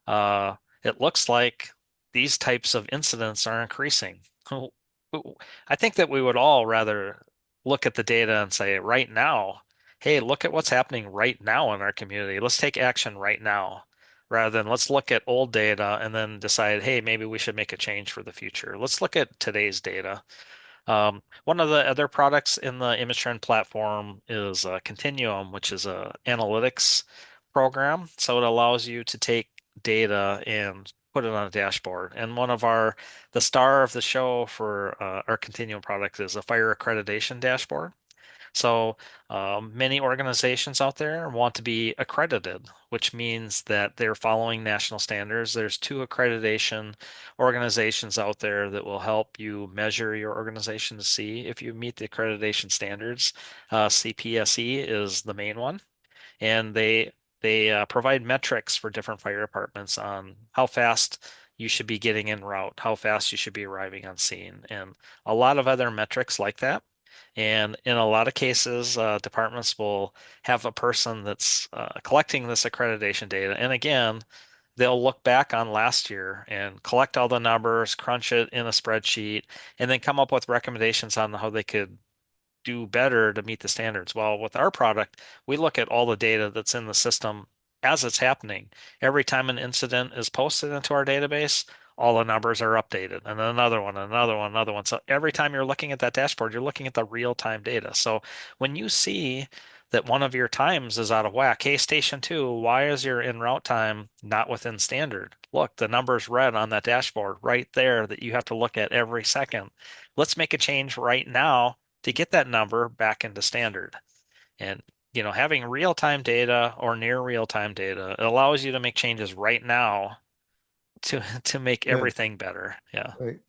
it looks like these types of incidents are increasing. I think that we would all rather look at the data and say, right now, hey, look at what's happening right now in our community. Let's take action right now, rather than let's look at old data and then decide, hey, maybe we should make a change for the future. Let's look at today's data. One of the other products in the image trend platform is Continuum, which is a analytics program. So it allows you to take data and put it on a dashboard. And the star of the show for our Continuum product is a fire accreditation dashboard. So many organizations out there want to be accredited, which means that they're following national standards. There's two accreditation organizations out there that will help you measure your organization to see if you meet the accreditation standards. CPSE is the main one, and they provide metrics for different fire departments on how fast you should be getting en route, how fast you should be arriving on scene, and a lot of other metrics like that. And in a lot of cases, departments will have a person that's collecting this accreditation data. And again, they'll look back on last year and collect all the numbers, crunch it in a spreadsheet, and then come up with recommendations on how they could do better to meet the standards. Well, with our product, we look at all the data that's in the system as it's happening. Every time an incident is posted into our database, all the numbers are updated, and then another one, another one, another one. So every time you're looking at that dashboard, you're looking at the real-time data. So when you see that one of your times is out of whack, hey, station two, why is your en route time not within standard? Look, the number's red on that dashboard right there that you have to look at every second. Let's make a change right now to get that number back into standard. And having real-time data or near real-time data, it allows you to make changes right now to make Yeah, everything better. Yeah. right.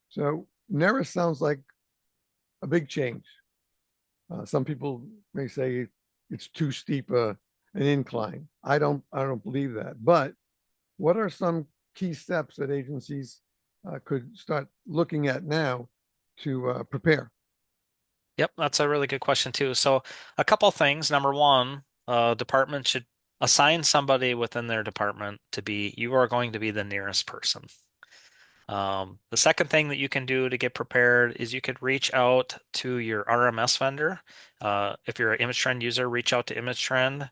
So NERIS sounds like a big change. Some people may say it's too steep an incline. I don't believe that. But what are some key steps that agencies could start looking at now to prepare? Yep, that's a really good question too. So a couple things. Number one, department should assign somebody within their department to be, you are going to be the nearest person. The second thing that you can do to get prepared is you could reach out to your RMS vendor. If you're an Image Trend user, reach out to Image Trend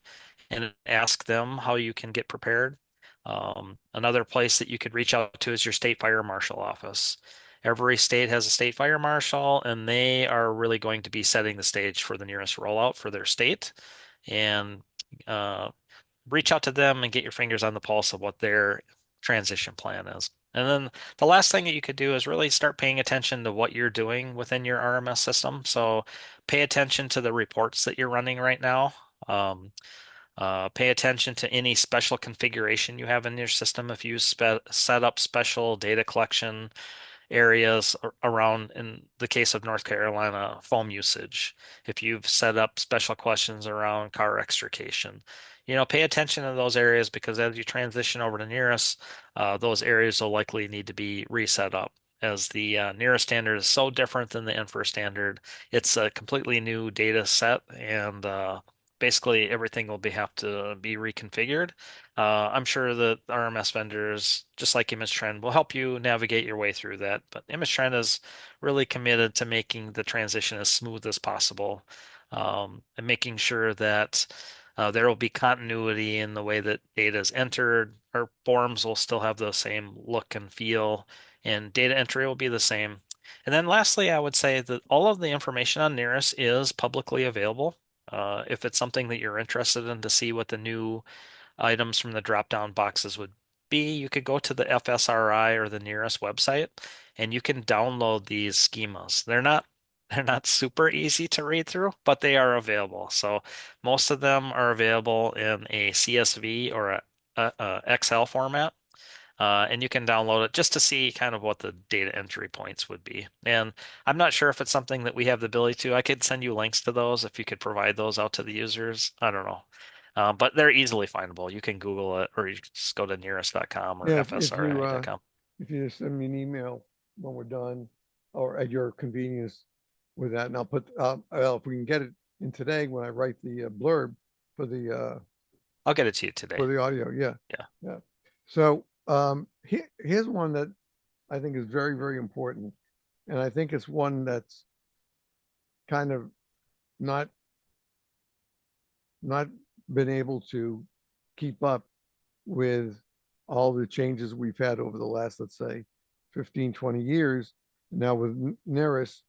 and ask them how you can get prepared. Another place that you could reach out to is your state fire marshal office. Every state has a state fire marshal, and they are really going to be setting the stage for the nearest rollout for their state. And uh, reach out to them and get your fingers on the pulse of what their transition plan is. And then the last thing that you could do is really start paying attention to what you're doing within your RMS system. So pay attention to the reports that you're running right now. Pay attention to any special configuration you have in your system. If you set up special data collection areas around, in the case of North Carolina, foam usage. If you've set up special questions around car extrication, pay attention to those areas because as you transition over to NERIS, those areas will likely need to be reset up. As the NERIS standard is so different than the NFIR standard, it's a completely new data set, and basically everything will have to be reconfigured. I'm sure that RMS vendors, just like Image Trend, will help you navigate your way through that. But Image Trend is really committed to making the transition as smooth as possible, and making sure that there will be continuity in the way that data is entered. Our forms will still have the same look and feel, and data entry will be the same. And then lastly, I would say that all of the information on NERIS is publicly available. If it's something that you're interested in to see what the new items from the drop-down boxes would be, you could go to the FSRI or the NERIS website and you can download these schemas. They're not super easy to read through, but they are available. So most of them are available in a CSV or a Excel format. And you can download it just to see kind of what the data entry points would be. And I'm not sure if it's something that we have the ability to. I could send you links to those if you could provide those out to the users. I don't know. But they're easily findable. You can Google it, or you just go to nearest.com or Yeah, fsri.com. if you just send me an email when we're done, or at your convenience with that, and I'll put well, if we can get it in today when I write the blurb for I'll get it to you today. the audio. Yeah, Yeah. yeah. So here's one that I think is very, very important, and I think it's one that's kind of not not been able to keep up with all the changes we've had over the last, let's say, 15, 20 years. Now with NERIS,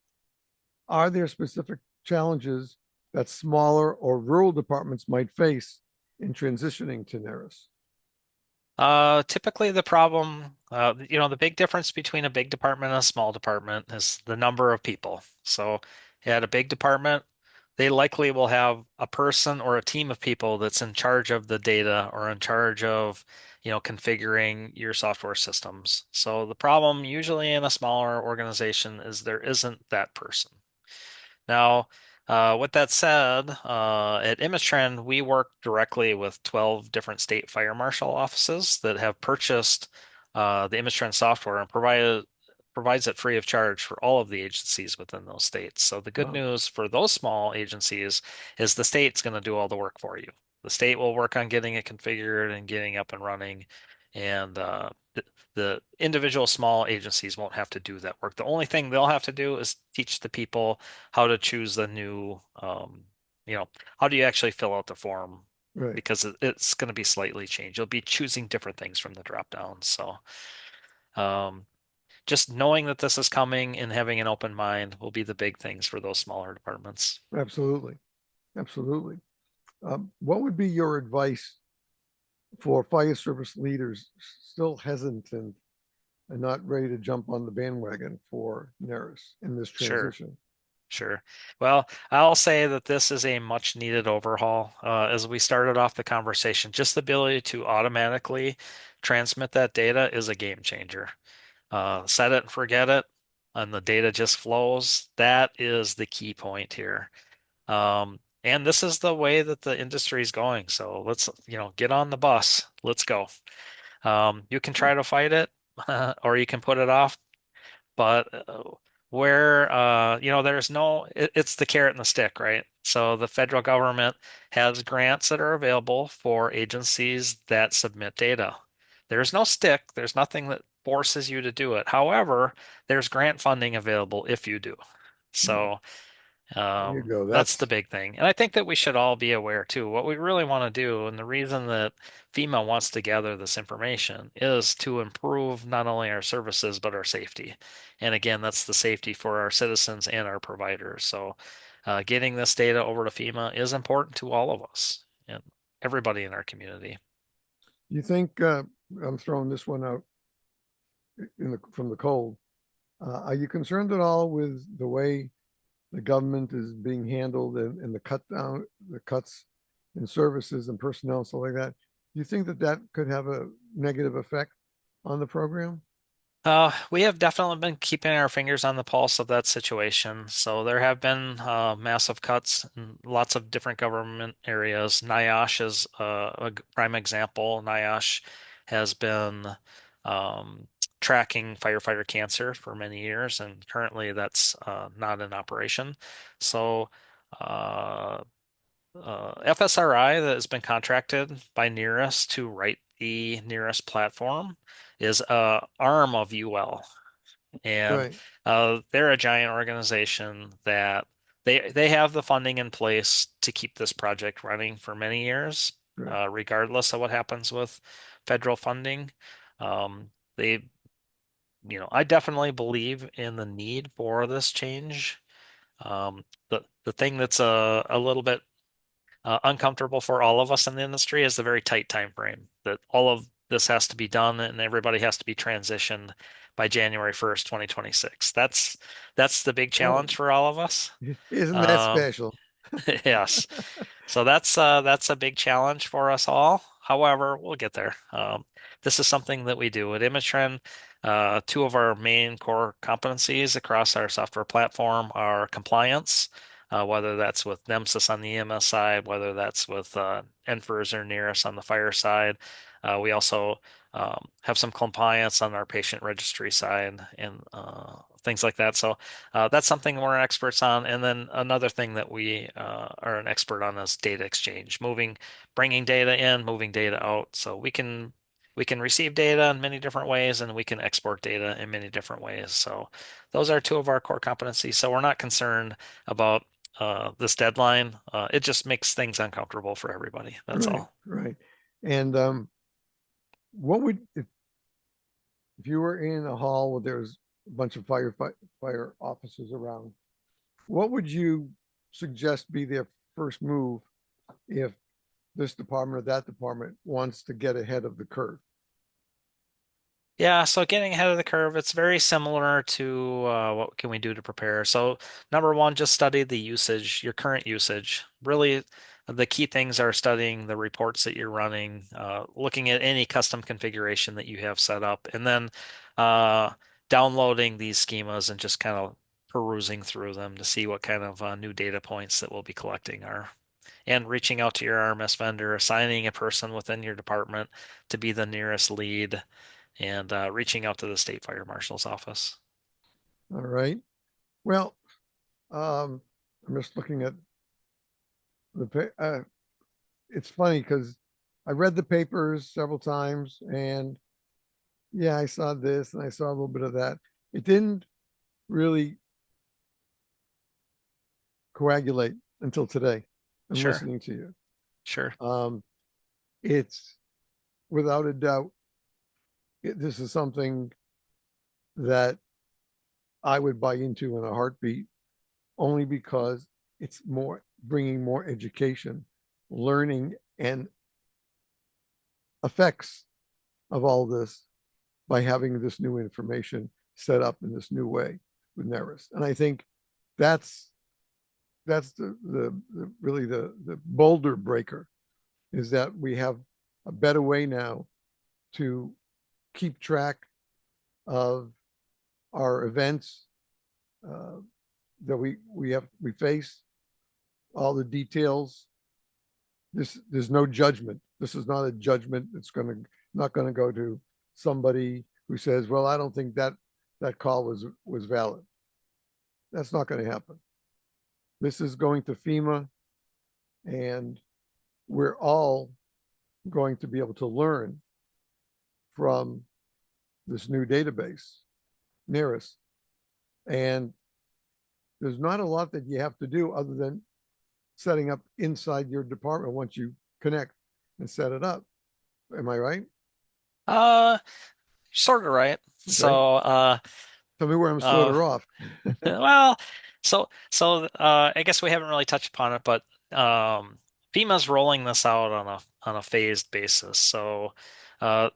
are there specific challenges that smaller or rural departments might face in transitioning to NERIS? Typically the problem, the big difference between a big department and a small department is the number of people. So at a big department, they likely will have a person or a team of people that's in charge of the data or in charge of, configuring your software systems. So the problem usually in a smaller organization is there isn't that person. Now, with that said, at ImageTrend, we work directly with 12 different state fire marshal offices that have purchased the ImageTrend software and provides it free of charge for all of the agencies within those states. So the good Wow, news for those small agencies is the state's going to do all the work for you. The state will work on getting it configured and getting up and running, and the individual small agencies won't have to do that work. The only thing they'll have to do is teach the people how to choose the new, how do you actually fill out the form? right. Because it's going to be slightly changed. You'll be choosing different things from the drop down. So, um, just knowing that this is coming and having an open mind will be the big things for those smaller departments. Absolutely. Absolutely. What would be your advice for fire service leaders still hesitant and not ready to jump on the bandwagon for NERIS in this Sure. transition? Sure. Well, I'll say that this is a much needed overhaul. As we started off the conversation, just the ability to automatically transmit that data is a game changer. Set it and forget it, and the data just flows. That is the key point here. And this is the way that the industry is going. So let's, get on the bus. Let's go. You can try to fight it, or you can put it off, but where there's it's the carrot and the stick, right? So the federal government has grants that are available for agencies that submit data. There's no stick, there's nothing that forces you to do it. However, there's grant funding available if you do. Hmm, So there you go. that's the That's big thing. And I think that we should all be aware too. What we really want to do, and the reason that FEMA wants to gather this information is to improve not only our services, but our safety. And again, that's the safety for our citizens and our providers. So getting this data over to FEMA is important to all of us and everybody in our community. you think I'm throwing this one out from the cold. Are you concerned at all with the way the government is being handled and the cuts in services and personnel and stuff like that? Do you think that that could have a negative effect on the program? We have definitely been keeping our fingers on the pulse of that situation. So there have been massive cuts in lots of different government areas. NIOSH is prime example. NIOSH has been um, tracking firefighter cancer for many years, and currently that's not in operation. So uh, FSRI that has been contracted by NERIS to write the NERIS platform is a arm of UL, and Right, they're a giant organization that they have the funding in place to keep this project running for many years, right. regardless of what happens with federal funding. They, I definitely believe in the need for this change. The thing that's a little bit uncomfortable for all of us in the industry is the very tight time frame that all of this has to be done and everybody has to be transitioned by January 1st, 2026. That's the big Oh, challenge for all of us. isn't that Um, special? yes. So that's a big challenge for us all. However, we'll get there. this is something that we do at Imatrend. Two of our main core competencies across our software platform are compliance, whether that's with Nemesis on the EMS side, whether that's with NFIRS or NERIS on the fire side. We also have some compliance on our patient registry side and things like that. So that's something we're experts on. And then another thing that we are an expert on is data exchange, bringing data in, moving data out. So we can receive data in many different ways, and we can export data in many different ways. So those are two of our core competencies. So we're not concerned about this deadline. It just makes things uncomfortable for everybody. That's Right, all. right. And what would if you were in a hall where there's a bunch of fire officers around, what would you suggest be their first move if this department or that department wants to get ahead of the curve? Yeah, so getting ahead of the curve, it's very similar to what can we do to prepare. So number one, just study the usage, your current usage. Really, the key things are studying the reports that you're running, looking at any custom configuration that you have set up, and then uh, downloading these schemas and just kind of perusing through them to see what kind of new data points that we'll be collecting are. And reaching out to your RMS vendor, assigning a person within your department to be the nearest lead and reaching out to the state fire marshal's office. All right. Well, I'm just looking at it's funny because I read the papers several times and yeah, I saw this and I saw a little bit of that. It didn't really coagulate until today. I'm Sure, listening to you. sure. It's without a doubt, this is something that I would buy into in a heartbeat only because it's more bringing more education, learning, and effects of all this by having this new information set up in this new way with NERIS. And I think that's the really the boulder breaker is that we have a better way now to keep track of our events uh, that we face, all the details. There's no judgment. This is not a judgment. It's not going to go to somebody who says, "Well, I don't think that call was valid." That's not going to happen. This is going to FEMA, and we're all going to be able to learn from this new database, NERIS. And there's not a lot that you have to do other than setting up inside your department once you connect and set it up. Am I right? Uh, Sort of right. Okay. So, Tell me where I'm sort uh, of off. well, I guess we haven't really touched upon it, but FEMA's rolling this out on a phased basis. So, uh,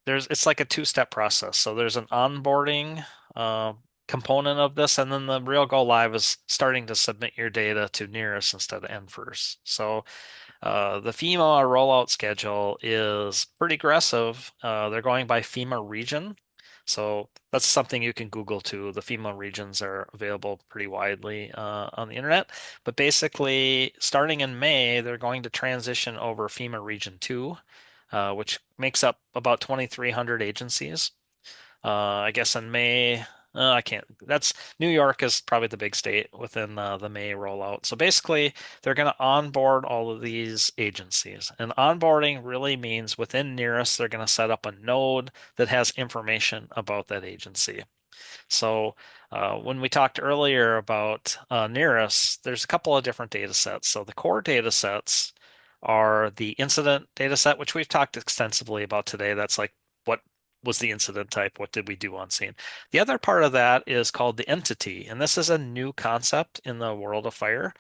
it's like a two-step process. So there's an onboarding uh, component of this, and then the real go live is starting to submit your data to NERIS instead of NFIRS. So the FEMA rollout schedule is pretty aggressive. They're going by FEMA region. So that's something you can Google too. The FEMA regions are available pretty widely on the internet. But basically, starting in May, they're going to transition over FEMA Region 2, which makes up about 2,300 agencies. I guess in May, I can't. That's New York is probably the big state within the May rollout. So basically, they're going to onboard all of these agencies. And onboarding really means within NERIS, they're going to set up a node that has information about that agency. So when we talked earlier about NERIS, there's a couple of different data sets. So the core data sets are the incident data set, which we've talked extensively about today. That's like what was the incident type? What did we do on scene? The other part of that is called the entity, and this is a new concept in the world of fire.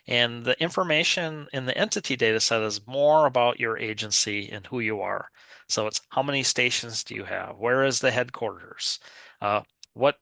And the information in the entity data set is more about your agency and who you are. So it's how many stations do you have? Where is the headquarters? What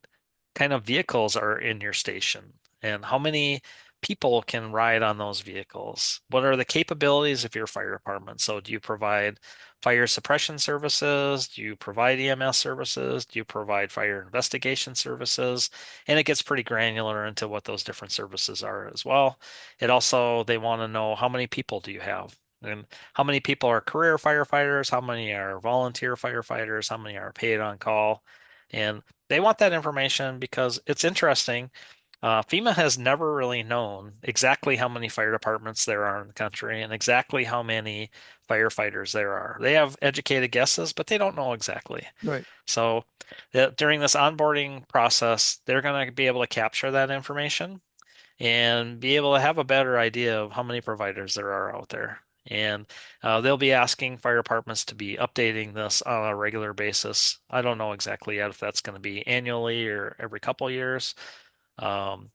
kind of vehicles are in your station? And how many people can ride on those vehicles? What are the capabilities of your fire department? So do you provide fire suppression services? Do you provide EMS services? Do you provide fire investigation services? And it gets pretty granular into what those different services are as well. It also, they want to know how many people do you have? And how many people are career firefighters? How many are volunteer firefighters? How many are paid on call? And they want that information because it's interesting. FEMA has never really known exactly how many fire departments there are in the country and exactly how many firefighters there are. They have educated guesses, but they don't know exactly. Right. So during this onboarding process, they're going to be able to capture that information and be able to have a better idea of how many providers there are out there. And they'll be asking fire departments to be updating this on a regular basis. I don't know exactly yet if that's going to be annually or every couple years. Um,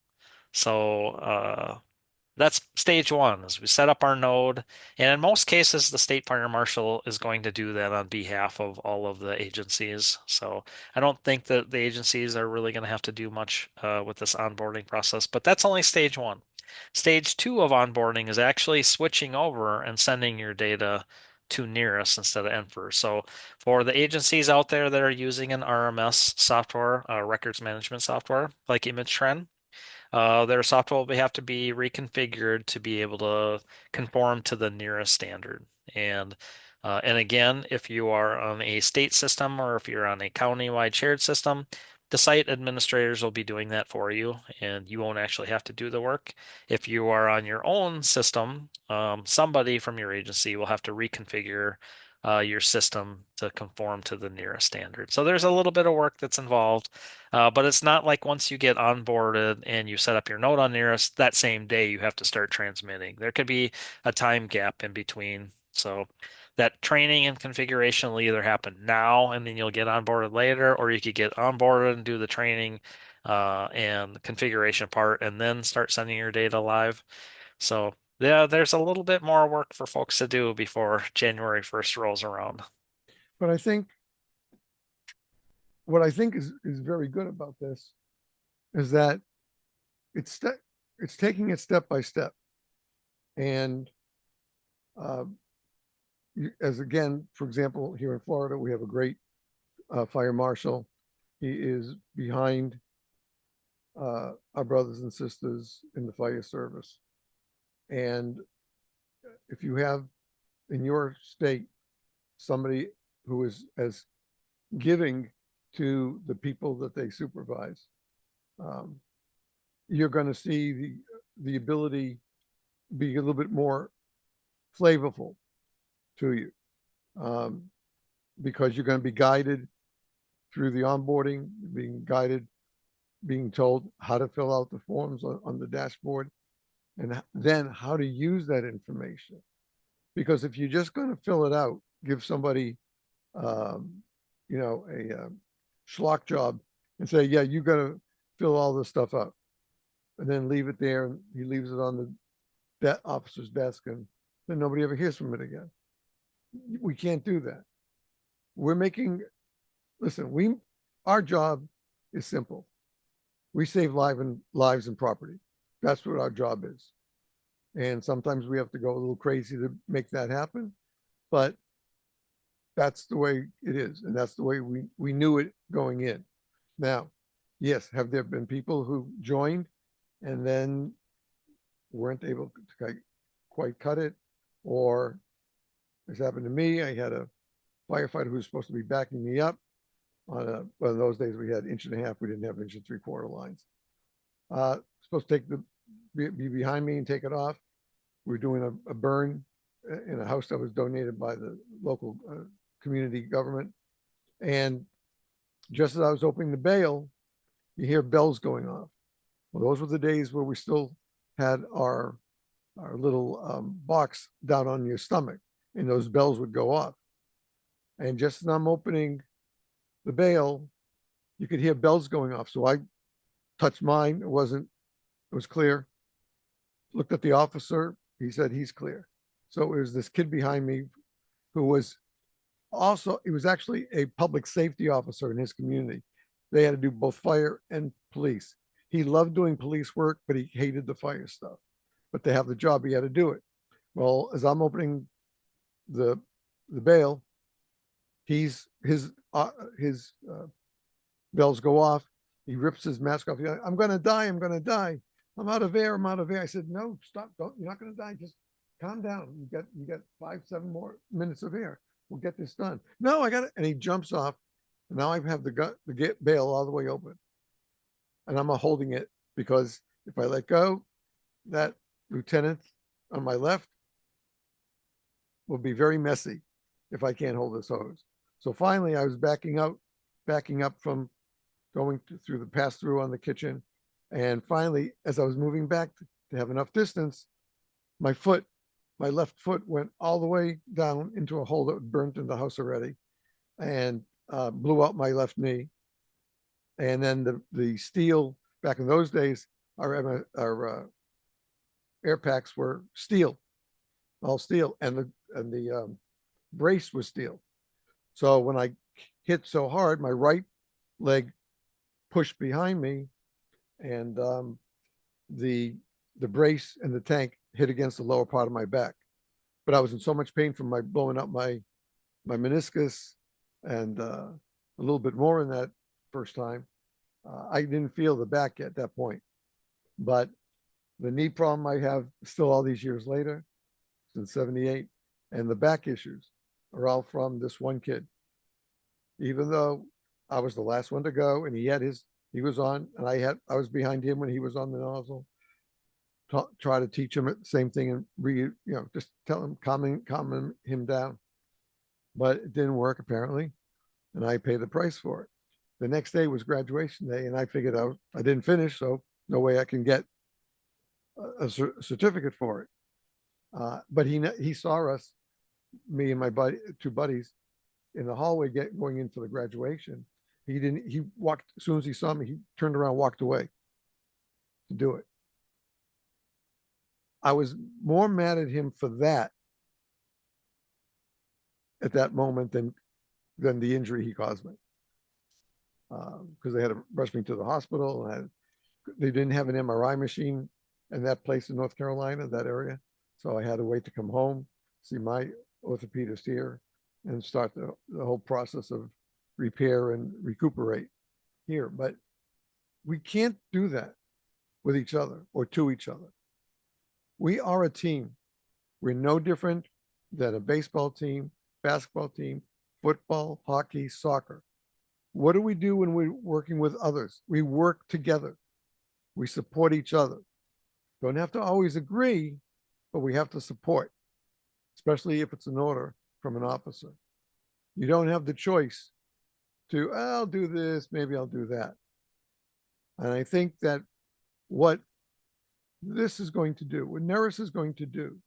so that's stage one is we set up our node. And in most cases, the state fire marshal is going to do that on behalf of all of the agencies. So I don't think that the agencies are really going to have to do much with this onboarding process, but that's only stage one. Stage two of onboarding is actually switching over and sending your data to NERIS instead of NFIR. So for the agencies out there that are using an RMS software, records management software like ImageTrend, their software will have to be reconfigured to be able to conform to the nearest standard. And again, if you are on a state system or if you're on a county-wide shared system, the site administrators will be doing that for you, and you won't actually have to do the work. If you are on your own system, somebody from your agency will have to reconfigure your system to conform to the nearest standard. So there's a little bit of work that's involved. But it's not like once you get onboarded and you set up your node on Neris, that same day you have to start transmitting. There could be a time gap in between. So that training and configuration will either happen now and then you'll get onboarded later, or you could get onboarded and do the training and the configuration part and then start sending your data live. So yeah, there's a little bit more work for folks to do before January 1st rolls around. But I think what I think is very good about this is that it's taking it step by step. And uh, as again, for example, here in Florida, we have a great fire marshal. He is behind our brothers and sisters in the fire service. And if you have in your state somebody who is as giving to the people that they supervise, um, you're going to see the ability be a little bit more flavorful to you, um, because you're going to be guided through the onboarding, being guided, being told how to fill out the forms on the dashboard, and then how to use that information. Because if you're just going to fill it out, give somebody, um, a schlock job and say, yeah, you got to fill all this stuff out, and then leave it there, and he leaves it on the officer's desk, and then nobody ever hears from it again. We can't do that. We're making, listen, our job is simple. We save lives and property. That's what our job is. And sometimes we have to go a little crazy to make that happen, but that's the way it is. And that's the way we knew it going in. Now, yes, have there been people who joined and then weren't able to quite cut it? Or this happened to me. I had a firefighter who was supposed to be backing me up on well, in those days we had 1.5 inch. We didn't have 1 3/4 lines. Supposed to be behind me and take it off. We were doing a burn in a house that was donated by the local community government. And just as I was opening the bail, you hear bells going off. Well, those were the days where we still had our little box down on your stomach, and those bells would go off. And just as I'm opening the bail, you could hear bells going off. So I touched mine. It was clear. Looked at the officer. He said he's clear. So it was this kid behind me who was he was actually a public safety officer in his community. They had to do both fire and police. He loved doing police work, but he hated the fire stuff. But to have the job, he had to do it. Well, as I'm opening the bail, his bells go off. He rips his mask off. I'm going to die. I'm going to die. I'm out of air. I'm out of air. I said, no, stop. Don't. You're not going to die. Just calm down. You got 5-7 more minutes of air. We'll get this done. No, I got it. And he jumps off. And now I have the bail all the way open, and I'm holding it because if I let go, that lieutenant on my left will be very messy if I can't hold this hose. So finally, I was backing up from going through the pass through on the kitchen. And finally, as I was moving back to have enough distance, my left foot went all the way down into a hole that burnt in the house already and blew out my left knee. And then the steel, back in those days, our air packs were steel, all steel, and the brace was steel. So when I hit so hard, my right leg pushed behind me, and the brace and the tank hit against the lower part of my back. But I was in so much pain from my blowing up my meniscus and a little bit more in that first time. I didn't feel the back at that point. But the knee problem I have still all these years later, since 78, and the back issues are all from this one kid. Even though I was the last one to go and he was on, and I was behind him when he was on the nozzle. Try to teach him the same thing and just tell him, calm him down. But it didn't work apparently, and I paid the price for it. The next day was graduation day, and I figured out I didn't finish, so no way I can get a certificate for it. But he saw us, me and my two buddies, in the hallway going into the graduation. He walked, as soon as he saw me, he turned around, walked away to do it. I was more mad at him for that at that moment than the injury he caused me. Because they had to rush me to the hospital. And they didn't have an MRI machine in that place in North Carolina, that area. So I had to wait to come home, see my orthopedist here, and start the whole process of repair and recuperate here. But we can't do that with each other or to each other. We are a team. We're no different than a baseball team, basketball team, football, hockey, soccer. What do we do when we're working with others? We work together. We support each other. Don't have to always agree, but we have to support, especially if it's an order from an officer. You don't have the choice to, I'll do this, maybe I'll do that. And I think that what this is going to do, what NERIS is going to do,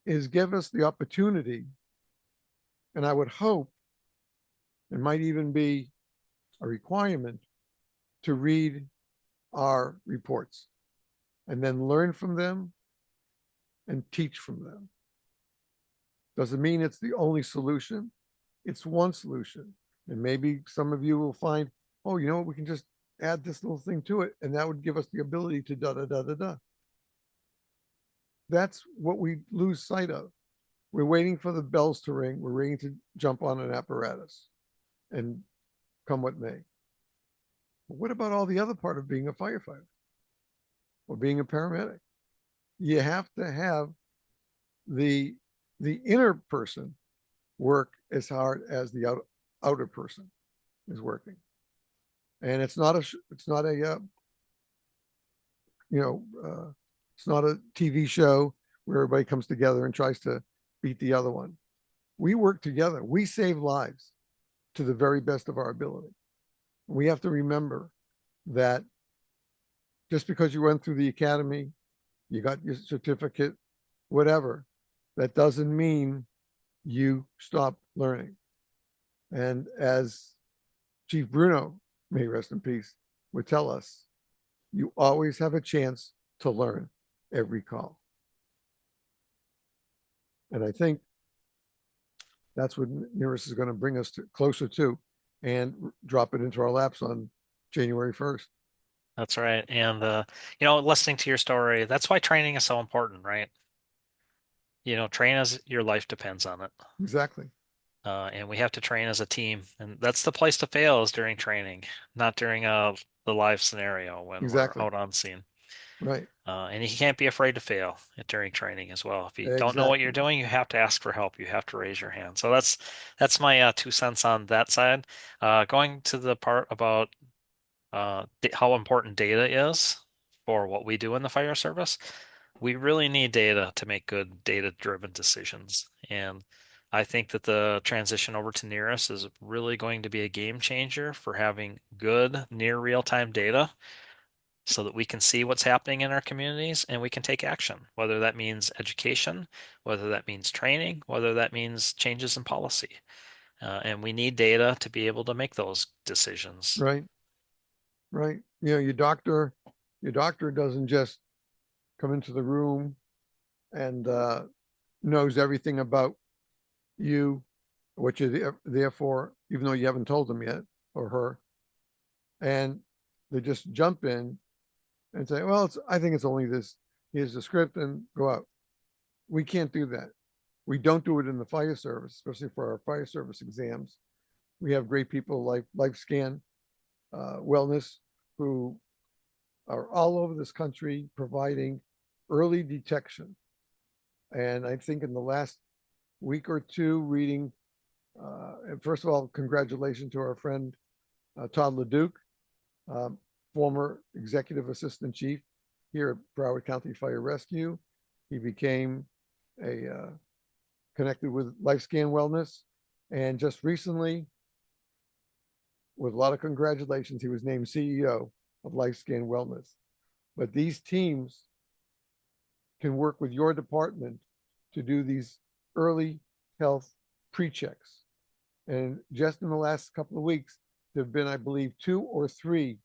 is give us the opportunity, and I would hope it might even be a requirement, to read our reports and then learn from them and teach from them. Doesn't mean it's the only solution. It's one solution. And maybe some of you will find, oh, you know what, we can just add this little thing to it, and that would give us the ability to da da da da da. That's what we lose sight of. We're waiting for the bells to ring. We're waiting to jump on an apparatus and come what may. But what about all the other part of being a firefighter or being a paramedic? You have to have the inner person work as hard as the outer person is working. And it's not a TV show where everybody comes together and tries to beat the other one. We work together. We save lives to the very best of our ability. We have to remember that just because you went through the academy, you got your certificate, whatever, that doesn't mean you stop learning. And as Chief Bruno, may rest in peace, would tell us, you always have a chance to learn every call. And I think that's what NERIS is going to bring us closer to, and drop it into our laps on January 1st. That's right. And listening to your story, that's why training is so important, right? Train as your life depends on it. Exactly. And we have to train as a team. And that's the place to fail is during training, not during the live scenario when we're Exactly. out on scene. Right. And you can't be afraid to fail during training as well. If you don't know what you're Exactly. doing, you have to ask for help. You have to raise your hand. So that's my 2 cents on that side. Going to the part about how important data is for what we do in the fire service. We really need data to make good data-driven decisions. And I think that the transition over to NERIS is really going to be a game changer for having good near real-time data so that we can see what's happening in our communities and we can take action, whether that means education, whether that means training, whether that means changes in policy. And we need data to be able to make those decisions. Right. Right. Your doctor doesn't just come into the room and knows everything about you, what you're there for, even though you haven't told them yet or her. And they just jump in and say, well, I think it's only this. Here's the script and go out. We can't do that. We don't do it in the fire service, especially for our fire service exams. We have great people like LifeScan Wellness who are all over this country providing early detection. And I think in the last week or two, reading, and first of all, congratulations to our friend Todd LeDuc, um, former executive assistant chief here at Broward County Fire Rescue. He became connected with LifeScan Wellness. And just recently, with a lot of congratulations, he was named CEO of LifeScan Wellness. But these teams can work with your department to do these early health pre-checks. And just in the last couple of weeks, there have been, I believe, 2 or 3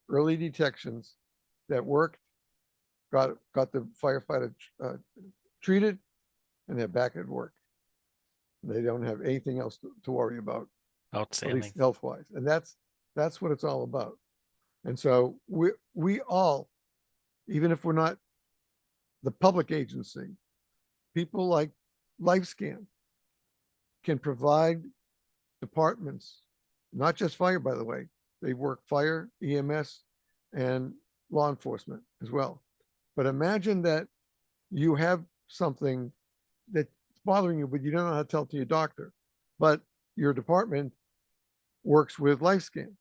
early detections that worked, got the firefighter treated, and they're back at work. They don't have anything else to worry about, at Outstanding. least health-wise. And that's what it's all about. And so we all, even if we're not the public agency, people like LifeScan can provide departments, not just fire, by the way. They work fire, EMS, and law enforcement as well. But imagine that you have something that's bothering you, but you don't know how to tell it to your doctor. But your department works with LifeScan.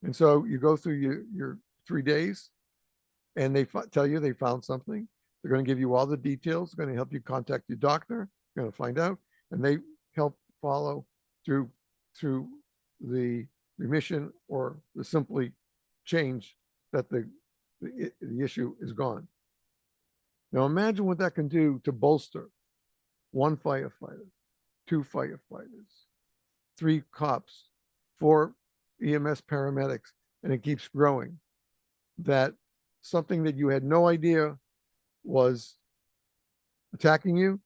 And so you go through your 3 days and they tell you they found something. They're going to give you all the details. They're going to help you contact your doctor. You're going to find out, and they help follow through the remission or the simply change that the issue is gone. Now imagine what that can do to bolster 1 firefighter, 2 firefighters, 3 cops, 4 EMS paramedics, and it keeps growing. That something that you had no idea was attacking you,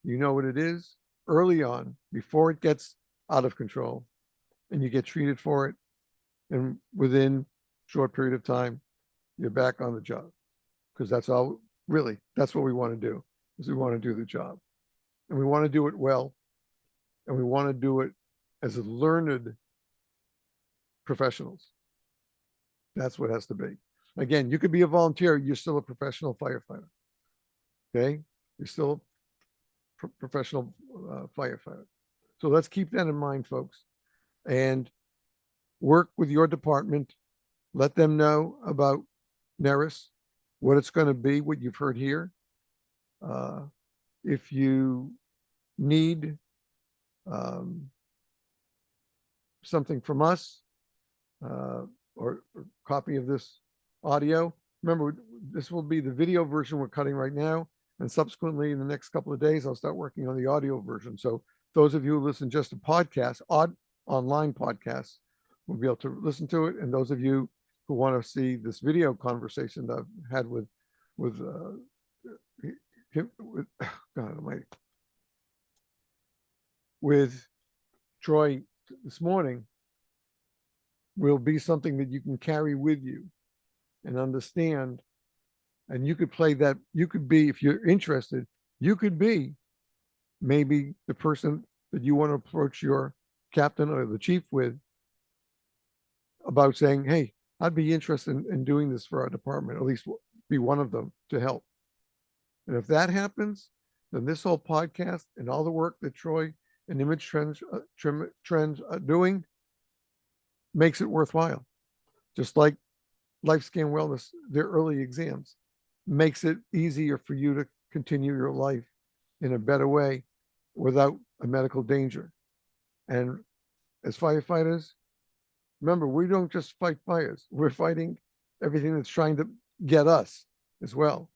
you know what it is early on before it gets out of control, and you get treated for it, and within a short period of time, you're back on the job. Because that's all, really, that's what we want to do, is we want to do the job. And we want to do it well, and we want to do it as learned professionals. That's what it has to be. Again, you could be a volunteer, you're still a professional firefighter. Okay? You're still a professional firefighter. So let's keep that in mind, folks. And work with your department. Let them know about NERIS, what it's going to be, what you've heard here. If you need something from us or a copy of this audio, remember, this will be the video version we're cutting right now. And subsequently, in the next couple of days, I'll start working on the audio version. So those of you who listen just to podcasts, online podcasts, will be able to listen to it. And those of you who want to see this video conversation that I've had with God Almighty, with Troy this morning, will be something that you can carry with you and understand. And you could play that. You could be, if you're interested, you could be maybe the person that you want to approach your captain or the chief with about saying, hey, I'd be interested in doing this for our department, at least be one of them to help. And if that happens, then this whole podcast and all the work that Troy and Image Trends are doing makes it worthwhile. Just like LifeScan Wellness, their early exams makes it easier for you to continue your life in a better way without a medical danger. And as firefighters, remember, we don't just fight fires, we're fighting everything that's trying to get us as well.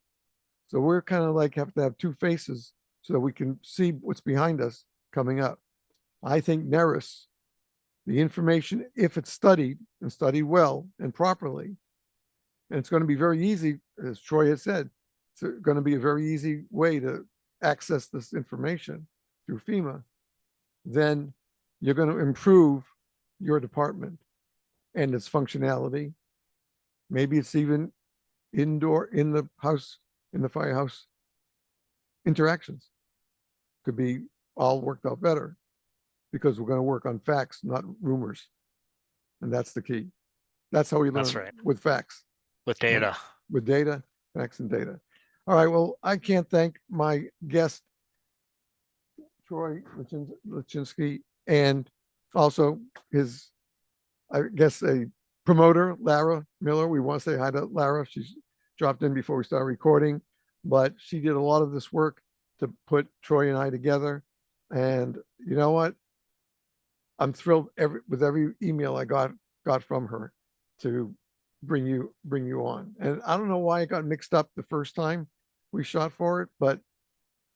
So we're kind of like have to have two faces so that we can see what's behind us coming up. I think NERIS, the information, if it's studied and studied well and properly, and it's going to be very easy, as Troy has said, it's going to be a very easy way to access this information through FEMA, then you're going to improve your department and its functionality. Maybe it's even indoor in the house, in the firehouse interactions. Could be all worked out better because we're going to work on facts, not rumors. And that's the key. That's how we learn. That's right. With facts. With data. With data, facts and data. All right. Well, I can't thank my guest, Troy Lachinski, and also his, I guess, a promoter, Lara Miller. We want to say hi to Lara. She's dropped in before we start recording, but she did a lot of this work to put Troy and I together. And you know what? I'm thrilled with every email I got from her to bring you on. And I don't know why it got mixed up the first time we shot for it, but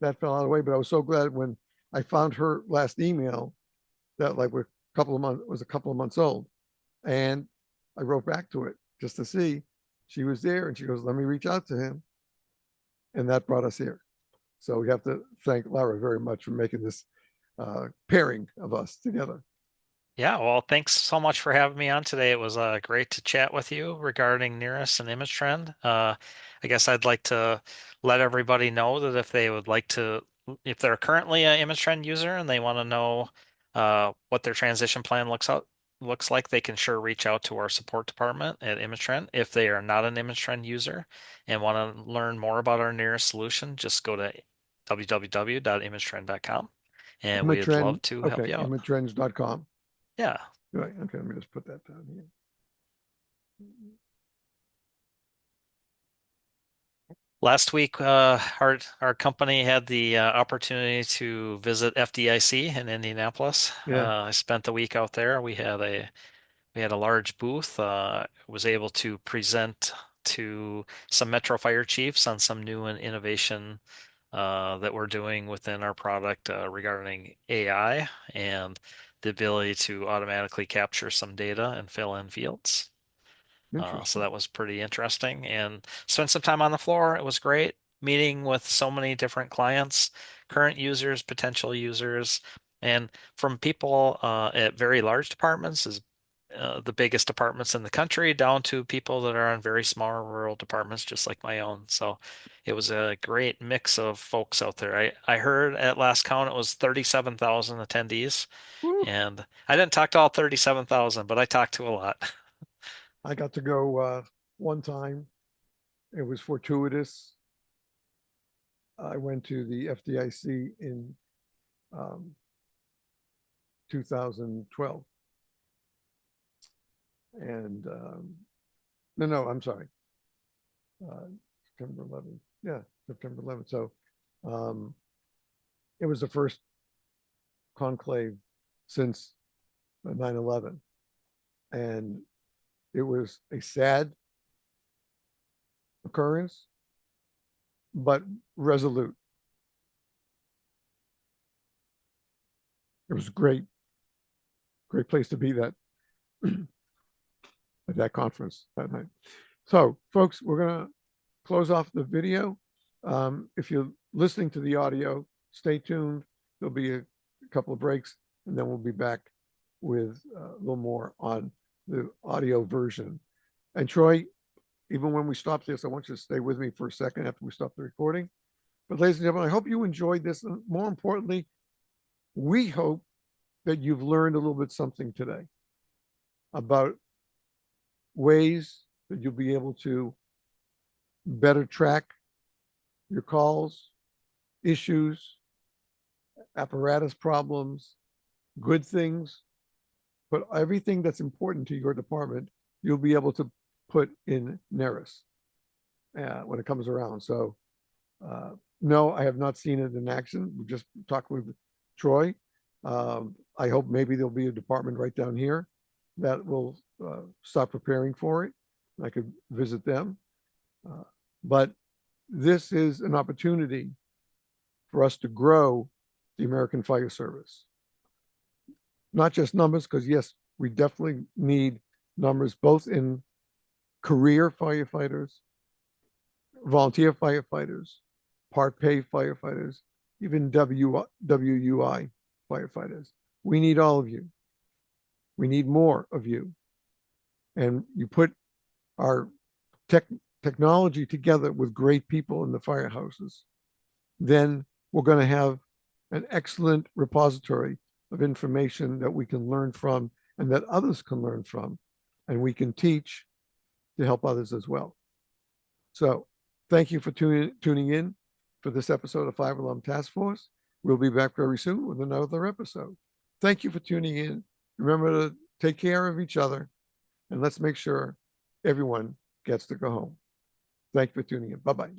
that fell out of the way. But I was so glad when I found her last email that like a couple of months old. And I wrote back to it just to see she was there. And she goes, let me reach out to him. And that brought us here. So we have to thank Lara very much for making this pairing of us together. Yeah, well, thanks so much for having me on today. It was great to chat with you regarding NERIS and Image Trend. I guess I'd like to let everybody know that if they would like to, if they're currently an Image Trend user and they want to know what their transition plan looks like, they can sure reach out to our support department at Image Trend. If they are not an Image Trend user and want to learn more about our NERIS solution, just go to www.imagetrend.com and we'd Imatrend, love to help okay, you out. imatrends.com. Yeah. Right. Okay. Let me just put that down here. Last week, our company had the opportunity to visit FDIC in Indianapolis. Yeah. I spent the week out there. We had a large booth. Was able to present to some Metro Fire chiefs on some new and innovation that we're doing within our product regarding AI and the ability to automatically capture some data and fill in fields. So Interesting. that was pretty interesting and spent some time on the floor. It was great meeting with so many different clients, current users, potential users, and from people at very large departments, as the biggest departments in the country, down to people that are on very small rural departments, just like my own. So it was a great mix of folks out there. I heard at last count it was 37,000 attendees, Woo. and I didn't talk to all 37,000, but I talked to a lot. I got to go one time. It was fortuitous. I went to the FDIC in um, 2012. And no, I'm sorry. September 11th. Yeah, September 11th. So um, it was the first conclave since 9/11. And it was a sad occurrence, but resolute. It was great, great place to be that at that conference that night. So, folks, we're going to close off the video. If you're listening to the audio, stay tuned. There'll be a couple of breaks, and then we'll be back with a little more on the audio version. And Troy, even when we stop this, I want you to stay with me for a second after we stop the recording. But ladies and gentlemen, I hope you enjoyed this. And more importantly, we hope that you've learned a little bit something today about ways that you'll be able to better track your calls, issues, apparatus problems, good things, but everything that's important to your department, you'll be able to put in NERIS when it comes around. So, no, I have not seen it in action. We just talked with Troy. I hope maybe there'll be a department right down here that will start preparing for it. I could visit them. But this is an opportunity for us to grow the American Fire Service. Not just numbers, because yes, we definitely need numbers both in career firefighters, volunteer firefighters, part pay firefighters, even WUI firefighters. We need all of you. We need more of you. And you put our technology together with great people in the firehouses, then we're going to have an excellent repository of information that we can learn from and that others can learn from, and we can teach to help others as well. So thank you for tuning in for this episode of Fire Alarm Task Force. We'll be back very soon with another episode. Thank you for tuning in. Remember to take care of each other, and let's make sure everyone gets to go home. Thank you for tuning in. Bye-bye.